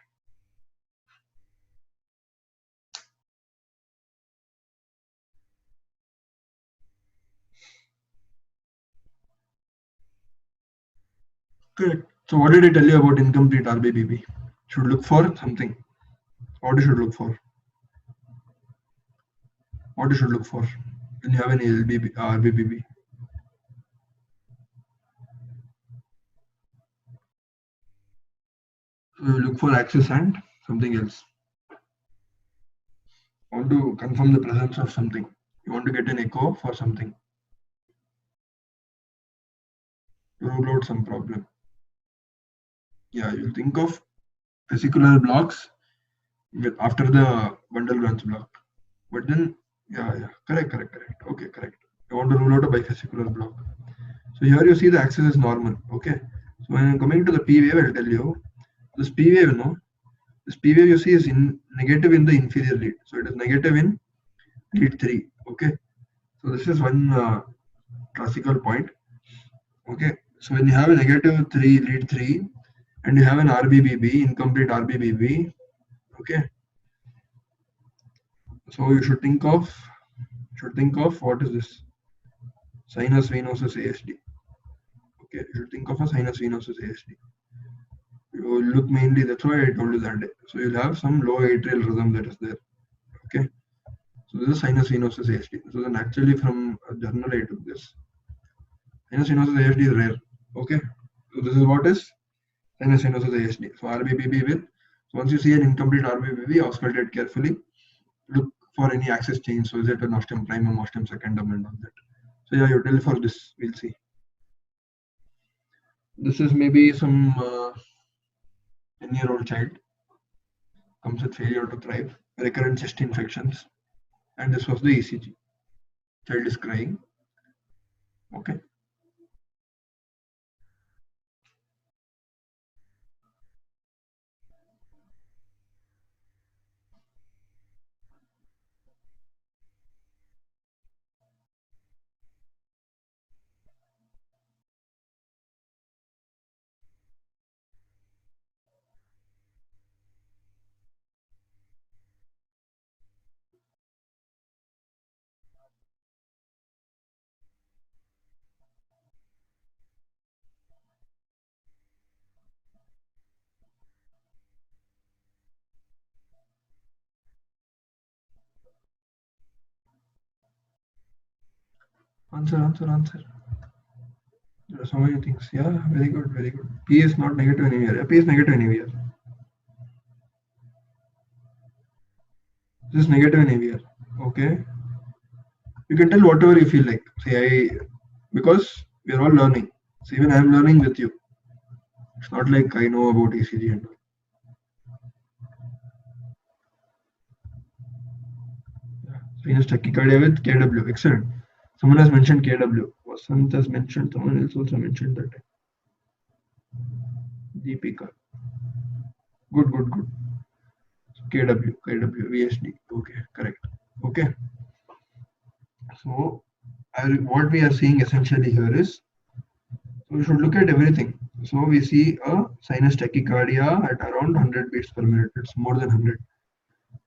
Correct. So what did I tell you about incomplete RBBB? Should look for something. What you should look for? What you should look for when you have an LBB, RBBB? So you look for axis and something else. You want to confirm the presence of something. You want to get an echo for something. To rule out some problem. Yeah, you'll think of vesicular blocks after the bundle branch block. But then, yeah, correct. Okay, correct. I want to rule out a bifasicular block. So here you see the axis is normal. Okay. So when I'm coming to the P wave, I'll tell you this P wave, this P wave you see is negative in the inferior lead. So it is negative in lead 3. Okay. So this is one classical point. Okay. So when you have a negative 3 lead 3 and you have an RBBB, incomplete RBBB, okay. So you should think of what is this? Sinus venosus ASD. Okay, you should think of a sinus venosus ASD. You will look mainly, that's why I told you that day. So you'll have some low atrial rhythm that is there. Okay, so this is sinus venosus ASD. So then actually from a journal I took this. Sinus venosus ASD is rare. Okay, so this is what is sinus venosus ASD. So RBBB with, so once you see an incomplete RBBB, auscultate carefully. Look for any axis change. So is it an ostium primum, ostium secundum, and all that. So yeah, you tell for this, we'll see. This is maybe some 10-year-old child comes with failure to thrive, recurrent chest infections, and this was the ECG. Child is crying. Okay. Answer. There are so many things. Yeah, very good, very good. P is not negative anywhere. Yeah, P is negative anywhere. This is negative anywhere. Okay. You can tell whatever you feel like. See, because we are all learning. So even I am learning with you. It's not like I know about ECG and all. Yeah. Sinus tachycardia with KW. Excellent. Someone has mentioned KW. Vasant has mentioned. Someone else also mentioned that. Deepika. Good. KW, VSD. Okay, correct. Okay. So, what we are seeing essentially here is, so we should look at everything. So we see a sinus tachycardia at around 100 beats per minute. It's more than 100.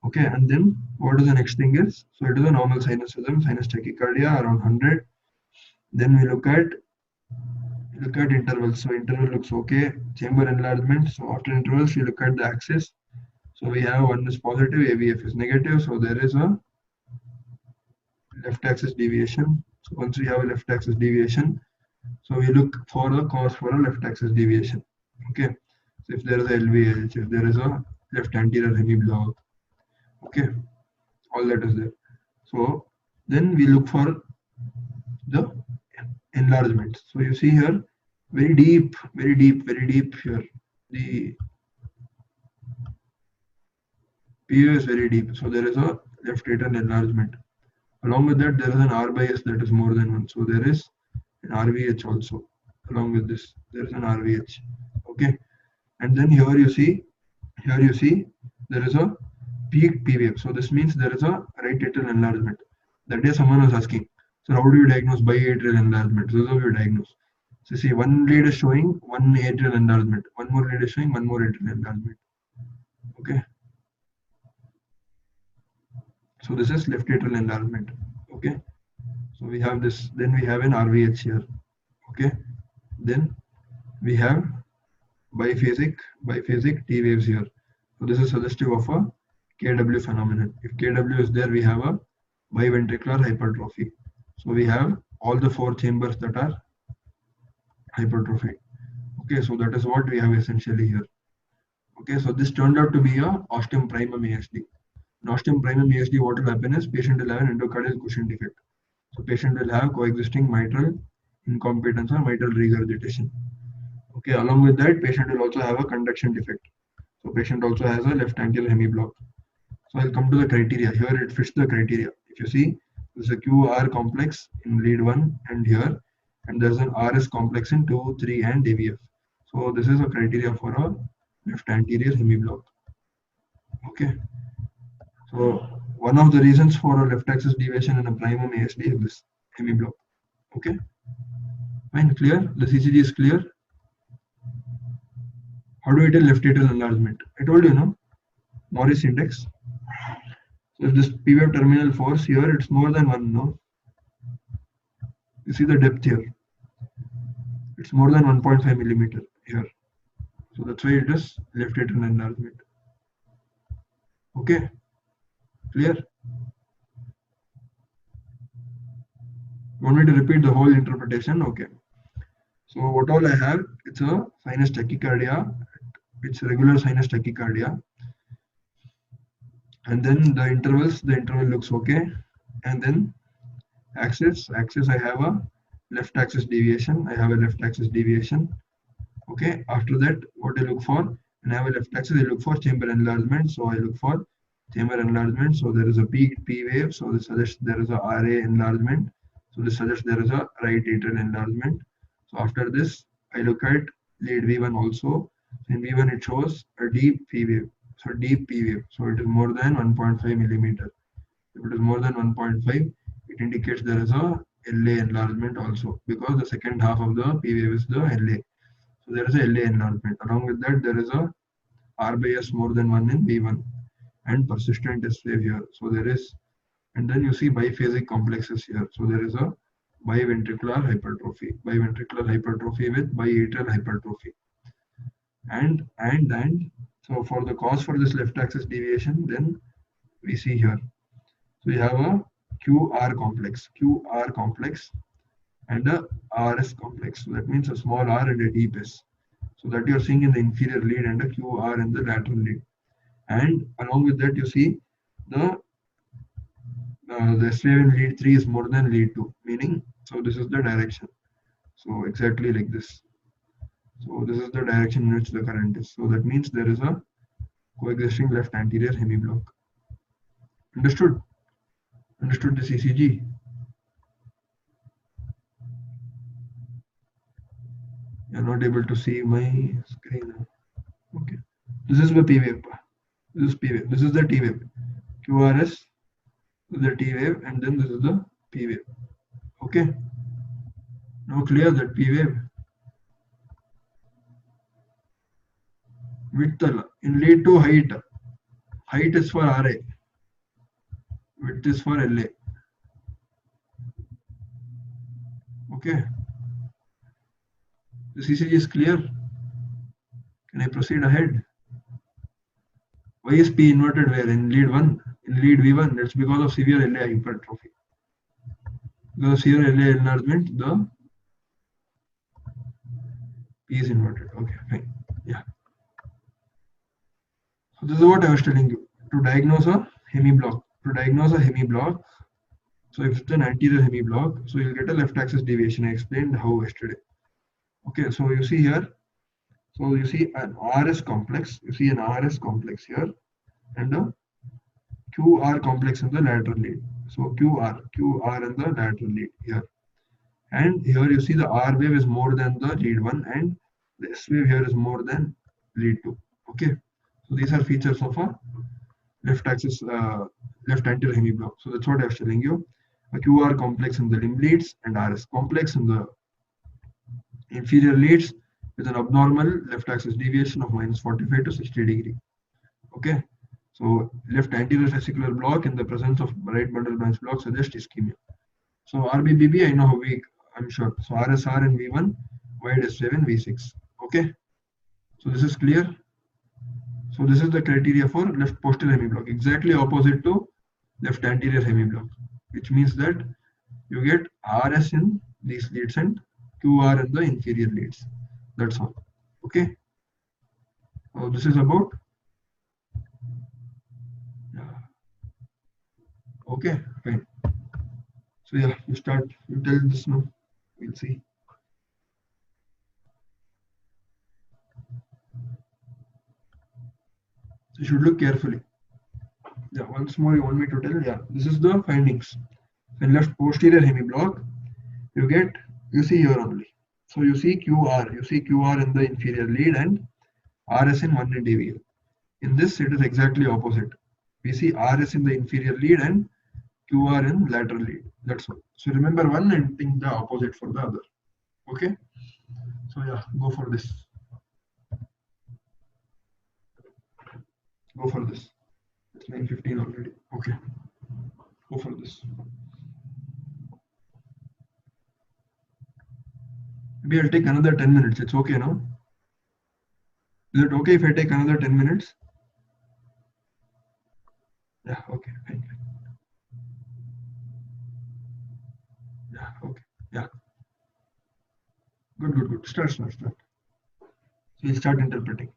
Okay, and then what is the next thing is? So it is a normal sinus rhythm, sinus tachycardia around 100. Then we look at intervals. So interval looks okay. Chamber enlargement. So after intervals, we look at the axis. So we have one is positive, AVF is negative. So there is a left axis deviation. So once we have a left axis deviation, so we look for the cause for a left axis deviation. Okay. So if there is a LVH, if there is a left anterior hemiblock, okay, all that is there. So then we look for the enlargement. So you see here, very deep here. The PU is very deep. So there is a left atrial enlargement. Along with that, there is an R by S that is more than one. So there is an RVH also. Along with this, there is an RVH. Okay. And then here you see there is a peak P wave. So this means there is a right atrial enlargement. That day someone was asking, so how do you diagnose biatrial enlargement? So this is how you diagnose. So see, one lead is showing one atrial enlargement, one more lead is showing one more atrial enlargement. Okay. So this is left atrial enlargement. Okay. So we have this, then we have an RVH here. Okay. Then we have biphasic T waves here. So this is suggestive of a KW phenomenon. If KW is there, we have a biventricular hypertrophy. So we have all the four chambers that are hypertrophy. Okay, so that is what we have essentially here. Okay, so this turned out to be a ostium primum ASD. In ostium primum ASD, what will happen is patient will have an endocardial cushion defect. So patient will have coexisting mitral incompetence or mitral regurgitation. Okay, along with that, patient will also have a conduction defect. So patient also has a left anterior hemiblock. So I'll come to the criteria. Here it fits the criteria. If you see, there's a QR complex in lead 1 and here, and there's an RS complex in 2, 3, and AVF. So this is a criteria for a left anterior hemiblock. Okay. So one of the reasons for a left axis deviation in a primum ASD is this hemiblock. Okay. Fine, clear? The CCG is clear. How do we tell left atrial enlargement? I told you, no? Morris index. So if this P wave terminal force here, it's more than 1, no? You see the depth here. It's more than 1.5 millimeter here. So that's why it is left atrial enlargement. Okay, clear? Want me to repeat the whole interpretation? Okay. So what all I have, it's a sinus tachycardia. It's regular sinus tachycardia. And then the interval looks okay. And then axis, I have a left axis deviation. Okay. After that, what I look for, and I have a left axis, I look for chamber enlargement. So I look for chamber enlargement. So there is a P wave. So this suggests there is a RA enlargement. So this suggests there is a right atrial enlargement. So after this, I look at lead V1 also. In V1, it shows a deep P wave. So deep P wave. So it is more than 1.5 millimeter. If it is more than 1.5, it indicates there is a LA enlargement also, because the second half of the P wave is the LA. So there is a LA enlargement. Along with that, there is a R by S more than 1 in V1 and persistent S wave here. So there is, and then you see biphasic complexes here. So there is a biventricular hypertrophy with biatrial hypertrophy. And so for the cause for this left axis deviation, then we see here. So you have a QR complex and a RS complex. So that means a small r and a deep S. So that you are seeing in the inferior lead and a QR in the lateral lead. And along with that, you see the S wave in lead 3 is more than lead 2, meaning, so this is the direction. So exactly like this. So this is the direction in which the current is. So that means there is a coexisting left anterior hemiblock. Understood? Understood the ECG? You're not able to see my screen. Okay. This is the P wave. This is P wave. This is the T wave. QRS, this is the T wave, and then this is the P wave. Okay. Now clear that P wave. Width in lead to height. Height is for RA. Width is for LA. Okay. The ECG is clear. Can I proceed ahead? Why is P inverted where? In lead 1? In lead V1, that's because of severe LA hypertrophy. Because of severe LA enlargement, the P is inverted. Okay, fine. Yeah. So this is what I was telling you. To diagnose a hemiblock. So if it's an anterior hemiblock, so you'll get a left axis deviation. I explained how yesterday. Okay, so you see here. So you see an RS complex. You see an RS complex here, and a QR complex in the lateral lead. So QR in the lateral lead here. And here you see the R wave is more than the lead 1 and the S wave here is more than lead 2. Okay. So these are features of a left axis, left anterior hemiblock. So that's what I was telling you. A QR complex in the limb leads and RS complex in the inferior leads with an abnormal left axis deviation of minus 45 to 60 degree. Okay. So left anterior fascicular block in the presence of right bundle branch block suggests ischemia. So RBBB, I know how weak, I'm sure. So RSR in V1, wide S7, V6. Okay. So this is clear. So this is the criteria for left posterior hemiblock, exactly opposite to left anterior hemiblock, which means that you get RS in these leads and QR in the inferior leads. That's all. Okay. So this is about. Okay, fine. So yeah, you start. You tell this now. We'll see. You should look carefully. Yeah, once more you want me to tell? Yeah, this is the findings. In left posterior hemiblock, you see here only. So you see QR in the inferior lead and RS in 1 and AVL. In this, it is exactly opposite. We see RS in the inferior lead and QR in lateral lead. That's all. So remember one and think the opposite for the other. Okay. So yeah, go for this. Go for this. It's 9:15 already. Okay. Go for this. Maybe I'll take another 10 minutes. It's okay now. Is it okay if I take another 10 minutes? Yeah, okay, fine. Yeah, okay. Yeah. Good. Start. So we'll start interpreting.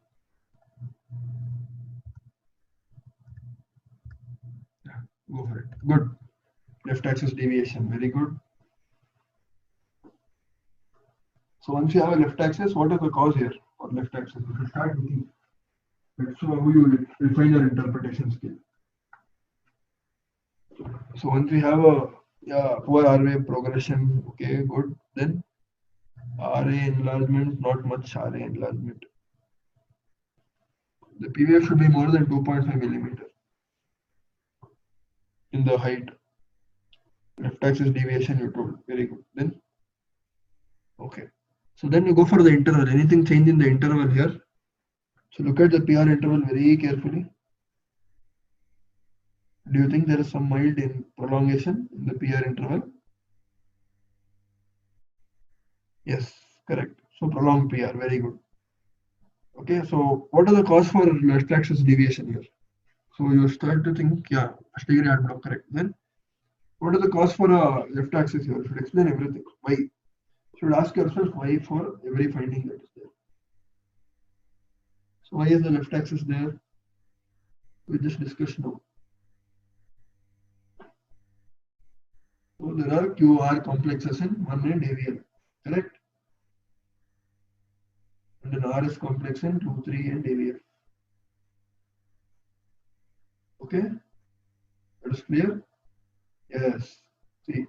Yeah, go for it. Good. Left axis deviation. Very good. So once you have a left axis, what is the cause here for left axis? You should start looking. That's how you refine your interpretation skill. So once we have a poor R wave progression, okay, good. Then RA enlargement, not much RA enlargement. The P wave should be more than 2.5 millimeter in the height. Left axis deviation you told. Very good. Then okay. So then you go for the interval. Anything change in the interval here? So look at the PR interval very carefully. Do you think there is some mild in prolongation in the PR interval? Yes, correct. So prolonged PR, very good. Okay, so what are the cause for left axis deviation here? So you start to think, yeah, first degree ad block, correct. Then what are the cause for a left axis here? You should explain everything. Why? You should ask yourself why for every finding that is there. So why is the left axis there? We just discussed now. So there are QR complexes in 1 and AVL, correct? And an RS complex in 2, 3 and AVL. Okay, that is clear? Yes. See,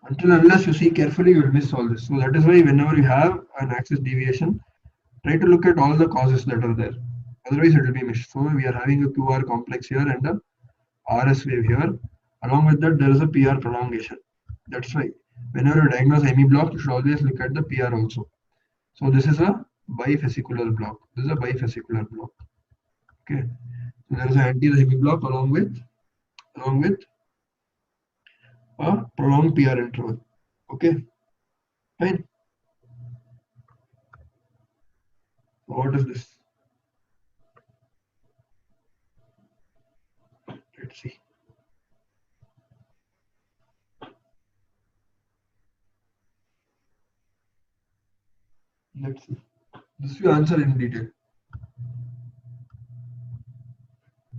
until unless you see carefully, you will miss all this. So that is why whenever you have an axis deviation, try to look at all the causes that are there. Otherwise, it will be missed. So we are having a QR complex here and a RS wave here. Along with that, there is a PR prolongation. That's why whenever you diagnose ME block, you should always look at the PR also. So this is a bifascicular block. This is a bifascicular block. Okay. So there is an anterior ME block along with a prolonged PR interval. Okay. Fine. So what is this? Let's see. Let's see. This you answer in detail.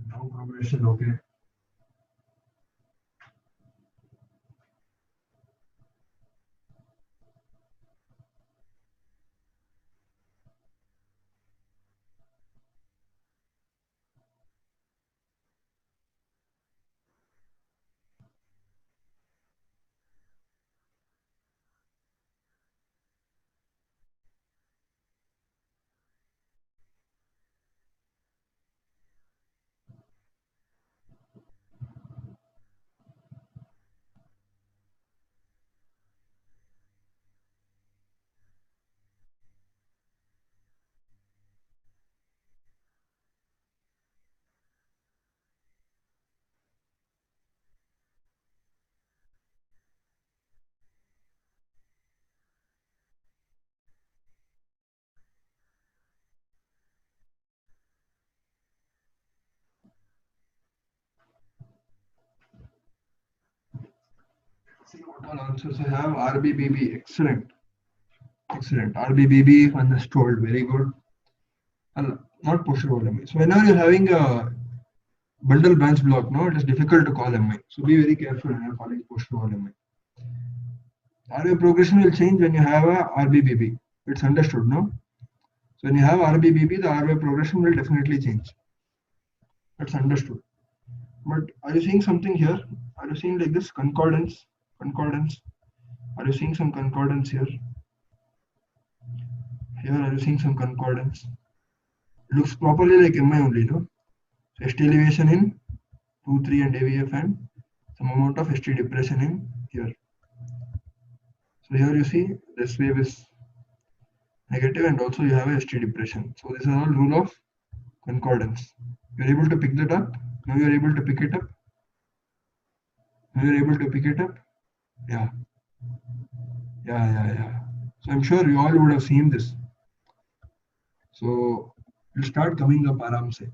No progression, okay. See what all answers I have. RBBB, excellent. RBBB understood, very good. Not posterior MI. So whenever you're having a bundle branch block, no, it is difficult to call MI. So be very careful when you're calling posterior MI. RA progression will change when you have a RBBB. It's understood, no? So when you have RBBB, the RA progression will definitely change. That's understood. But are you seeing something here? Are you seeing like this concordance? Concordance? Are you seeing some concordance here? Here, are you seeing some concordance? It looks properly like MI only, no? So ST elevation in 2, 3 and AVF and some amount of ST depression in here. So here you see this wave is negative and also you have a ST depression. So this is all rule of concordance. You're able to pick that up. Now you're able to pick it up. Now you're able to pick it up. Yeah. So I'm sure you all would have seen this. So it'll start coming up aram se.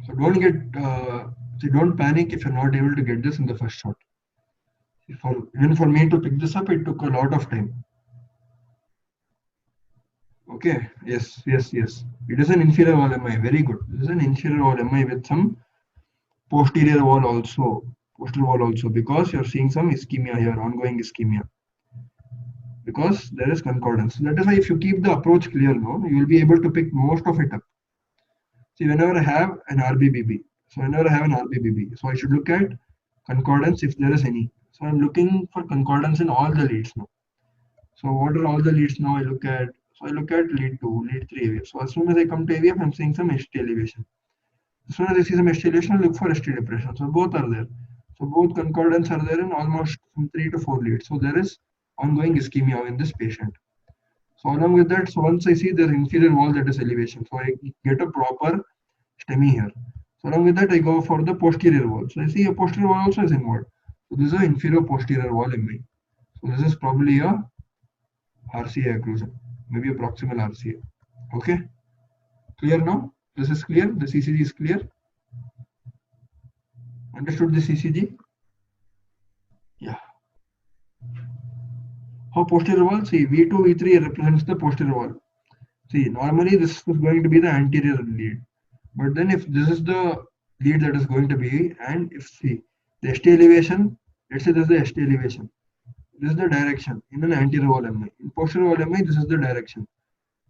So don't panic if you're not able to get this in the first shot. Even for me to pick this up, it took a lot of time. Okay, yes. It is an inferior wall MI, very good. This is an inferior wall MI with some posterior wall also, because you're seeing some ischemia here, ongoing ischemia. Because there is concordance. So that is why if you keep the approach clear now, you will be able to pick most of it up. See, whenever I have an RBBB, so I should look at concordance if there is any. So I'm looking for concordance in all the leads now. So what are all the leads now I look at? So I look at lead 2, lead 3 AVF. So as soon as I come to AVF, I'm seeing some ST elevation. As soon as I see some ST elevation, I look for ST depression. So both are there. So both concordance are there in almost from 3 to 4 leads. So there is ongoing ischemia in this patient. So along with that, so once I see the inferior wall, that is elevation. So I get a proper STEMI here. So along with that, I go for the posterior wall. So I see a posterior wall also is involved. So this is an inferior posterior wall MI. So this is probably a RCA occlusion, maybe a proximal RCA. Okay, clear now? This is clear. The CCG is clear. Understood the CCG? Yeah. How posterior wall? See, V2, V3 represents the posterior wall. See, normally this is going to be the anterior lead. But then if this is the lead that is going to be, and if see, the ST elevation, let's say this is the ST elevation. This is the direction in an anterior wall MI. In posterior wall MI, this is the direction.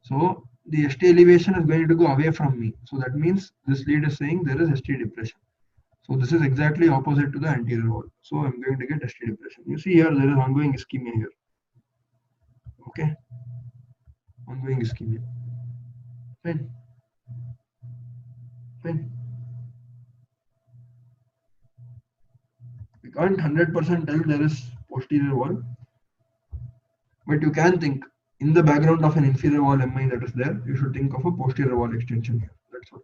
So the ST elevation is going to go away from me. So that means this lead is saying there is ST depression. So this is exactly opposite to the anterior wall. So I'm going to get ST depression. You see here there is ongoing ischemia here. Okay, ongoing ischemia. Fine. We can't 100% tell there is posterior wall, but you can think in the background of an inferior wall MI that is there, you should think of a posterior wall extension here. That's all.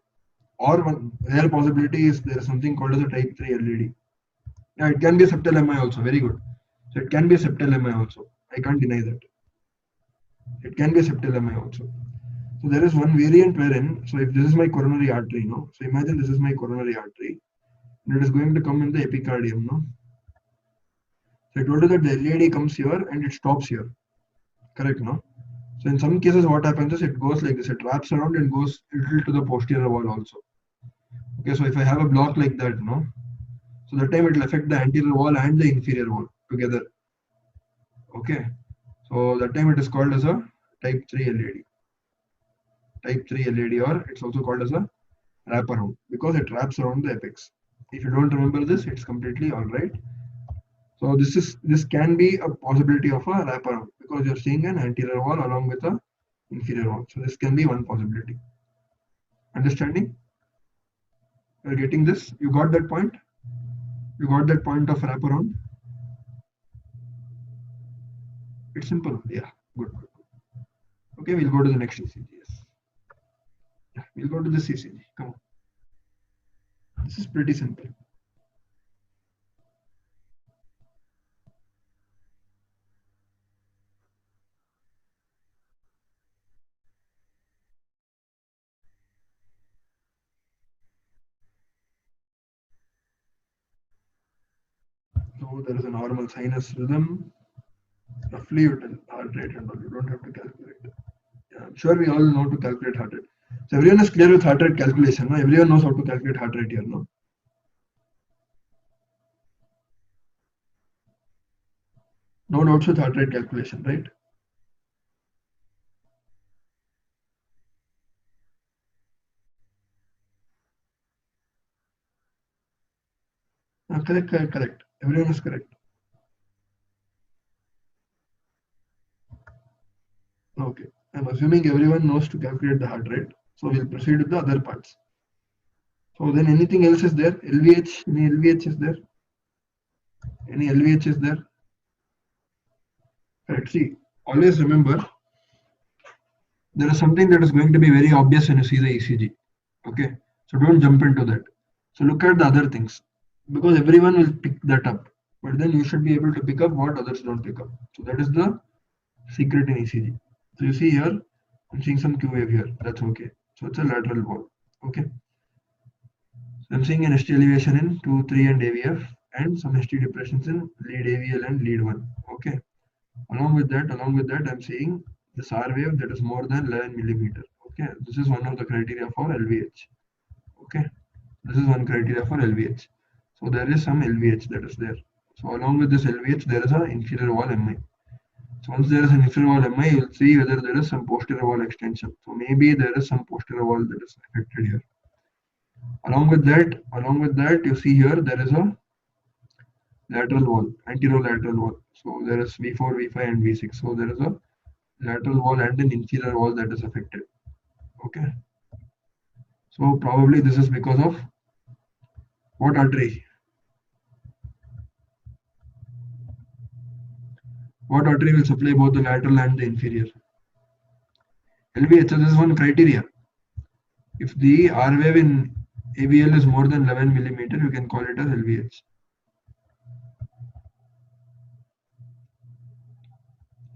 Or one rare possibility is there is something called as a type 3 LED. Yeah, it can be a septal MI also. Very good. So it can be a septal MI also. I can't deny that. It can be a septal MI also. So there is one variant wherein, so if this is my coronary artery, no? So imagine this is my coronary artery. And it is going to come in the epicardium, no? So I told you that the LED comes here and it stops here. Correct, no? So in some cases, what happens is it goes like this. It wraps around and goes a little to the posterior wall also. Okay, so if I have a block like that, no? So that time it will affect the anterior wall and the inferior wall together. Okay, so that time it is called as a type 3 LED. Type 3 LED, or it's also called as a wraparound because it wraps around the apex. If you don't remember this, it's completely all right. So this can be a possibility of a wraparound because you're seeing an anterior wall along with a inferior wall. So this can be one possibility. Understanding? You're getting this? You got that point? You got that point of wraparound? It's simple. Yeah, good. Okay, we'll go to the next CCG. Yes. Yeah, we'll go to the CCG. Come on. This is pretty simple. So there is a normal sinus rhythm. Roughly you tell heart rate and all. You don't have to calculate. Yeah, I'm sure we all know to calculate heart rate. So everyone is clear with heart rate calculation. No? Everyone knows how to calculate heart rate here. No? No doubts with heart rate calculation, right? Correct. Everyone is correct. Okay. I'm assuming everyone knows to calculate the heart rate. So we'll proceed with the other parts. So then anything else is there? LVH? Any LVH is there? Any LVH is there? Correct. See, always remember there is something that is going to be very obvious when you see the ECG. Okay. So don't jump into that. So look at the other things because everyone will pick that up. But then you should be able to pick up what others don't pick up. So that is the secret in ECG. So you see here, I'm seeing some Q wave here. That's okay. So it's a lateral wall. Okay. So I'm seeing an ST elevation in 2, 3 and AVF and some ST depressions in lead AVL and lead 1. Okay. Along with that, I'm seeing this R wave that is more than 11 millimeter. Okay. This is one of the criteria for LVH. Okay. This is one criteria for LVH. So there is some LVH that is there. So along with this LVH, there is an inferior wall MI. So once there is an inferior wall MI, you will see whether there is some posterior wall extension. So maybe there is some posterior wall that is affected here. Along with that, you see here there is a lateral wall, anterolateral wall. So there is V4, V5, and V6. So there is a lateral wall and an inferior wall that is affected. Okay. So probably this is because of what artery? What artery will supply both the lateral and the inferior? LVH. So this is one criteria. If the R wave in AVL is more than 11 millimeter, you can call it as LVH.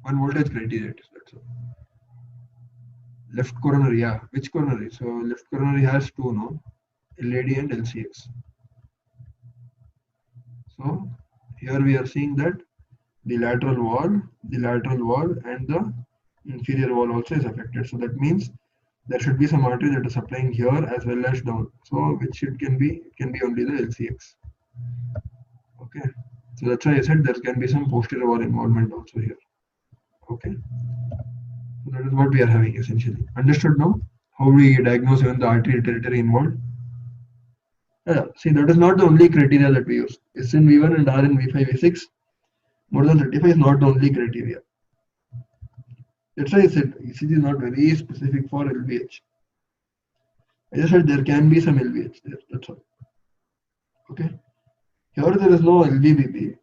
One voltage criteria. That's all. Left coronary, yeah. Which coronary? So left coronary has two, no? LAD and LCX. So here we are seeing that the lateral wall, and the inferior wall also is affected. So that means there should be some artery that is supplying here as well as down. So which it can be only the LCX. Okay. So that's why I said there can be some posterior wall involvement also here. Okay. So that is what we are having essentially. Understood now? How we diagnose even the artery territory involved? Yeah, see, that is not the only criteria that we use. S in V1 and R in V5, V6, more than 35 is not the only criteria. That's why I said ECG is not very specific for LVH. I just said there can be some LVH there, that's all. Okay. Here there is no LVBP.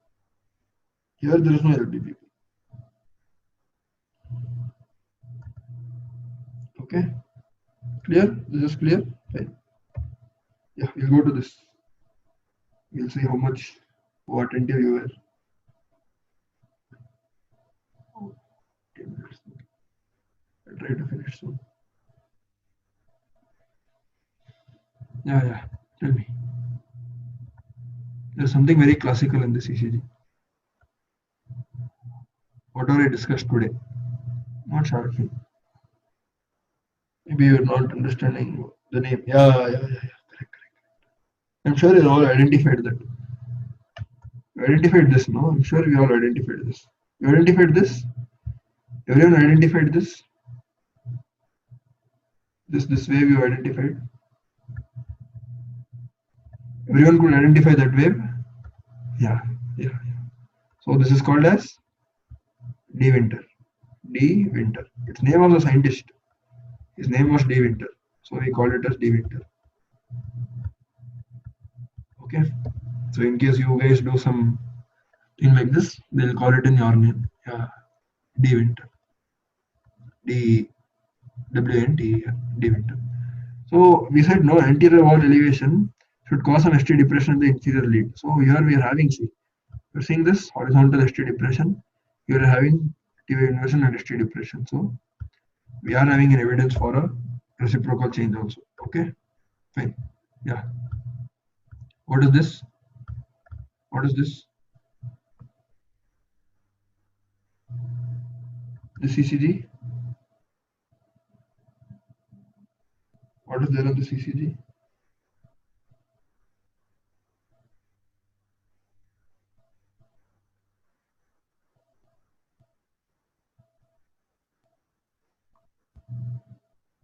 Here there is no LVBP. Okay. Clear? This is clear? Fine. Yeah, we'll go to this. We'll see how attentive you were. 10 minutes. I'll try to finish soon. Yeah. Tell me. There's something very classical in this ECG. Whatever I discussed today. Not sharp. Maybe you're not understanding the name. Yeah. Correct. I'm sure you all identified that. You identified this, no? I'm sure we all identified this. You identified this? Everyone identified this? This wave you identified? Everyone could identify that wave? Yeah. So this is called as D. Winter. D. Winter. It's name of the scientist. His name was D. Winter. So we called it as D. Winter. Okay. So in case you guys do some thing like this, they'll call it in your name. Yeah. D. Winter. D. W-N-T. D. Winter. So we said no anterior wall elevation should cause some ST depression in the inferior lead. So here we are having, see, you're seeing this horizontal ST depression. You are having T wave inversion and ST depression. So we are having an evidence for a reciprocal change also. Okay, fine. Yeah. What is this? The CCG. What is there on the CCG?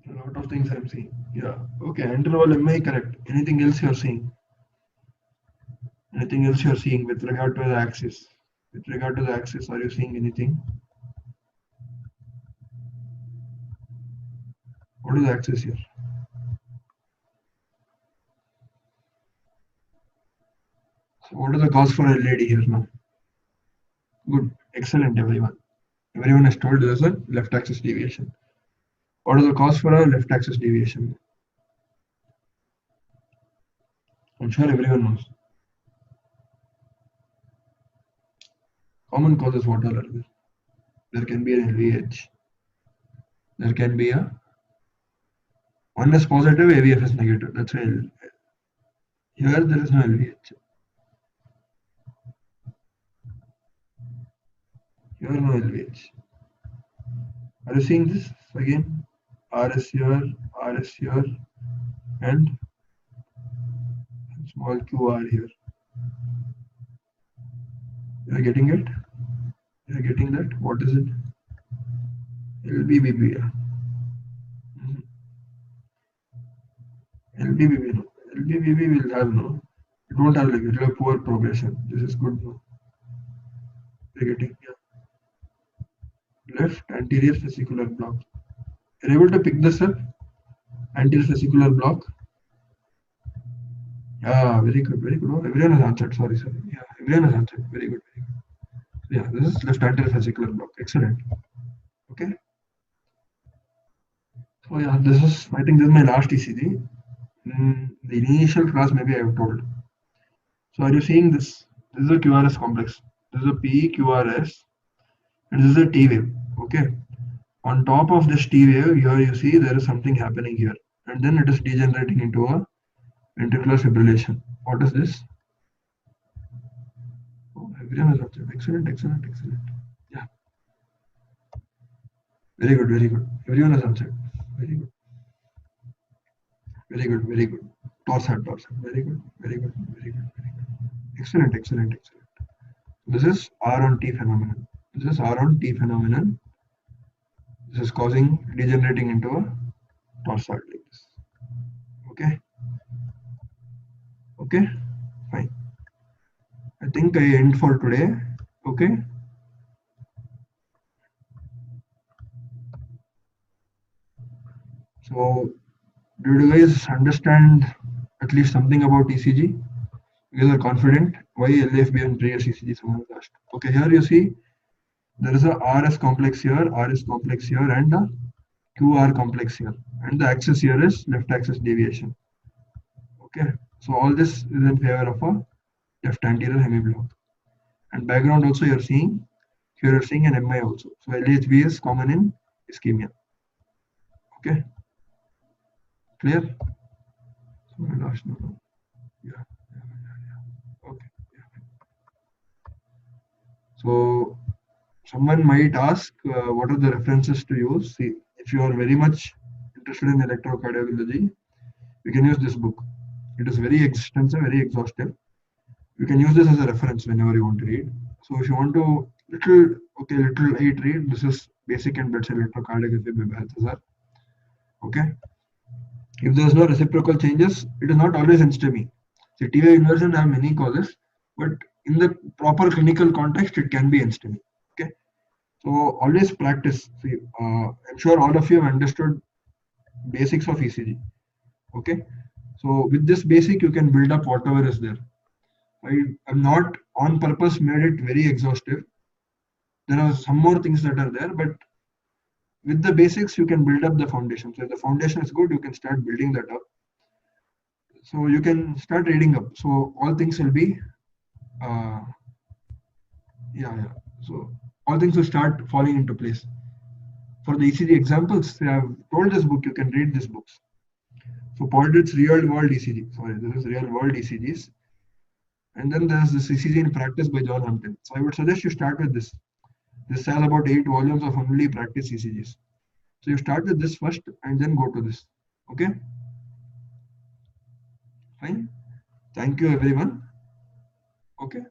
A lot of things I'm seeing. Yeah. Okay. Anterior wall MI correct. Anything else you're seeing? Anything else you're seeing with regard to the axis? With regard to the axis, are you seeing anything? What is the axis here? So what is the cause for LAD here now? Good. Excellent, everyone. Everyone has told there's a left axis deviation. What is the cause for a left axis deviation? I'm sure everyone knows. Common causes what all are there? There can be an LVH. There can be a 1 is positive, AVF is negative. That's why here there is no LVH. Here no LVH. Are you seeing this again? RS here, RS here, and small QR here. You are getting it? You are getting that? What is it? LBBB. LBBB no. LBBB will have no. It won't have like it will have poor progression. This is good no. You're getting left anterior fascicular block. You're able to pick this up? Anterior fascicular block. Yeah, very good, very good. Oh, everyone has answered. Sorry. Yeah, everyone has answered. Very good, very good. Yeah, this is left anterior fascicular block. Excellent. Okay. So yeah, this is. I think this is my last ECG. The initial class maybe I have told. So are you seeing this? This is a QRS complex. This is a PQRS, and this is a T wave. Okay. On top of this T wave, here you see there is something happening here, and then it is degenerating into a ventricular fibrillation. What is this? Oh, everyone has answered. Excellent, excellent, excellent. Yeah. Very good, very good. Everyone has answered. Very good. Very good, very good. Torsad. Very good, very good, very good, very good. Excellent, excellent, excellent. This is R on T phenomenon. This is R on T phenomenon. This is causing degenerating into a torsad like this. Okay. Okay. Fine. I think I end for today. Okay. So, do you guys understand at least something about ECG? You guys are confident? Why LFB and previous ECG? Someone has asked. Okay, here you see there is a RS complex here, RS complex here, and a QR complex here. And the axis here is left axis deviation. Okay, so all this is in favor of a left anterior hemiblock. And background also you're seeing, here you're seeing an MI also. So LHB is common in ischemia. Okay, clear? So my last no. Yeah. Okay. Yeah. So someone might ask, what are the references to use? See, if you are very much interested in electrocardiology, you can use this book. It is very extensive, very exhaustive. You can use this as a reference whenever you want to read. So if you want to little light read, this is Basic and Bedside Electrocardiography by Balthazar. Okay. If there is no reciprocal changes, it is not always STEMI. So TV inversion have many causes, but in the proper clinical context, it can be STEMI. Okay. So always practice. See, I'm sure all of you have understood basics of ECG. Okay. So with this basic, you can build up whatever is there. I'm not on purpose made it very exhaustive. There are some more things that are there, but with the basics, you can build up the foundation. So if the foundation is good, you can start building that up. So you can start reading up. So all things will be, yeah. So all things will start falling into place. For the ECG examples, I have told this book, you can read these books. So Podrit's real world ECG. Sorry, this is real world ECGs. And then there's this ECG in practice by John Hampton. So I would suggest you start with this. This has about 8 volumes of only practice ECGs. So you start with this first and then go to this. Okay? Fine. Thank you everyone. Okay.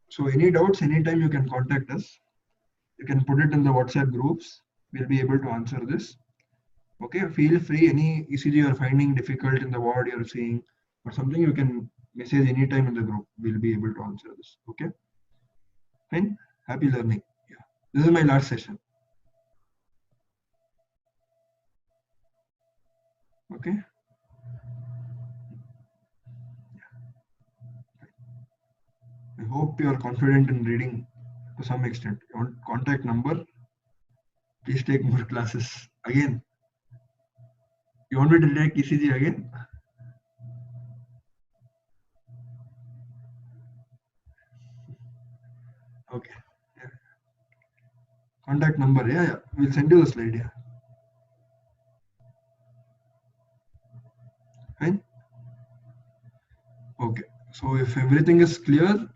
So any doubts, anytime you can contact us. You can put it in the WhatsApp groups. We'll be able to answer this. Okay. Feel free. Any ECG you are finding difficult in the ward you're seeing or something, you can message anytime in the group. We'll be able to answer this. Okay. Fine. Happy learning. Yeah. This is my last session. Okay. I hope you are confident in reading to some extent. You want contact number? Please take more classes. Again, you want me to take ECG again? Okay. Yeah. Contact number, yeah. We'll send you the slide, yeah. Fine. Okay. So if everything is clear,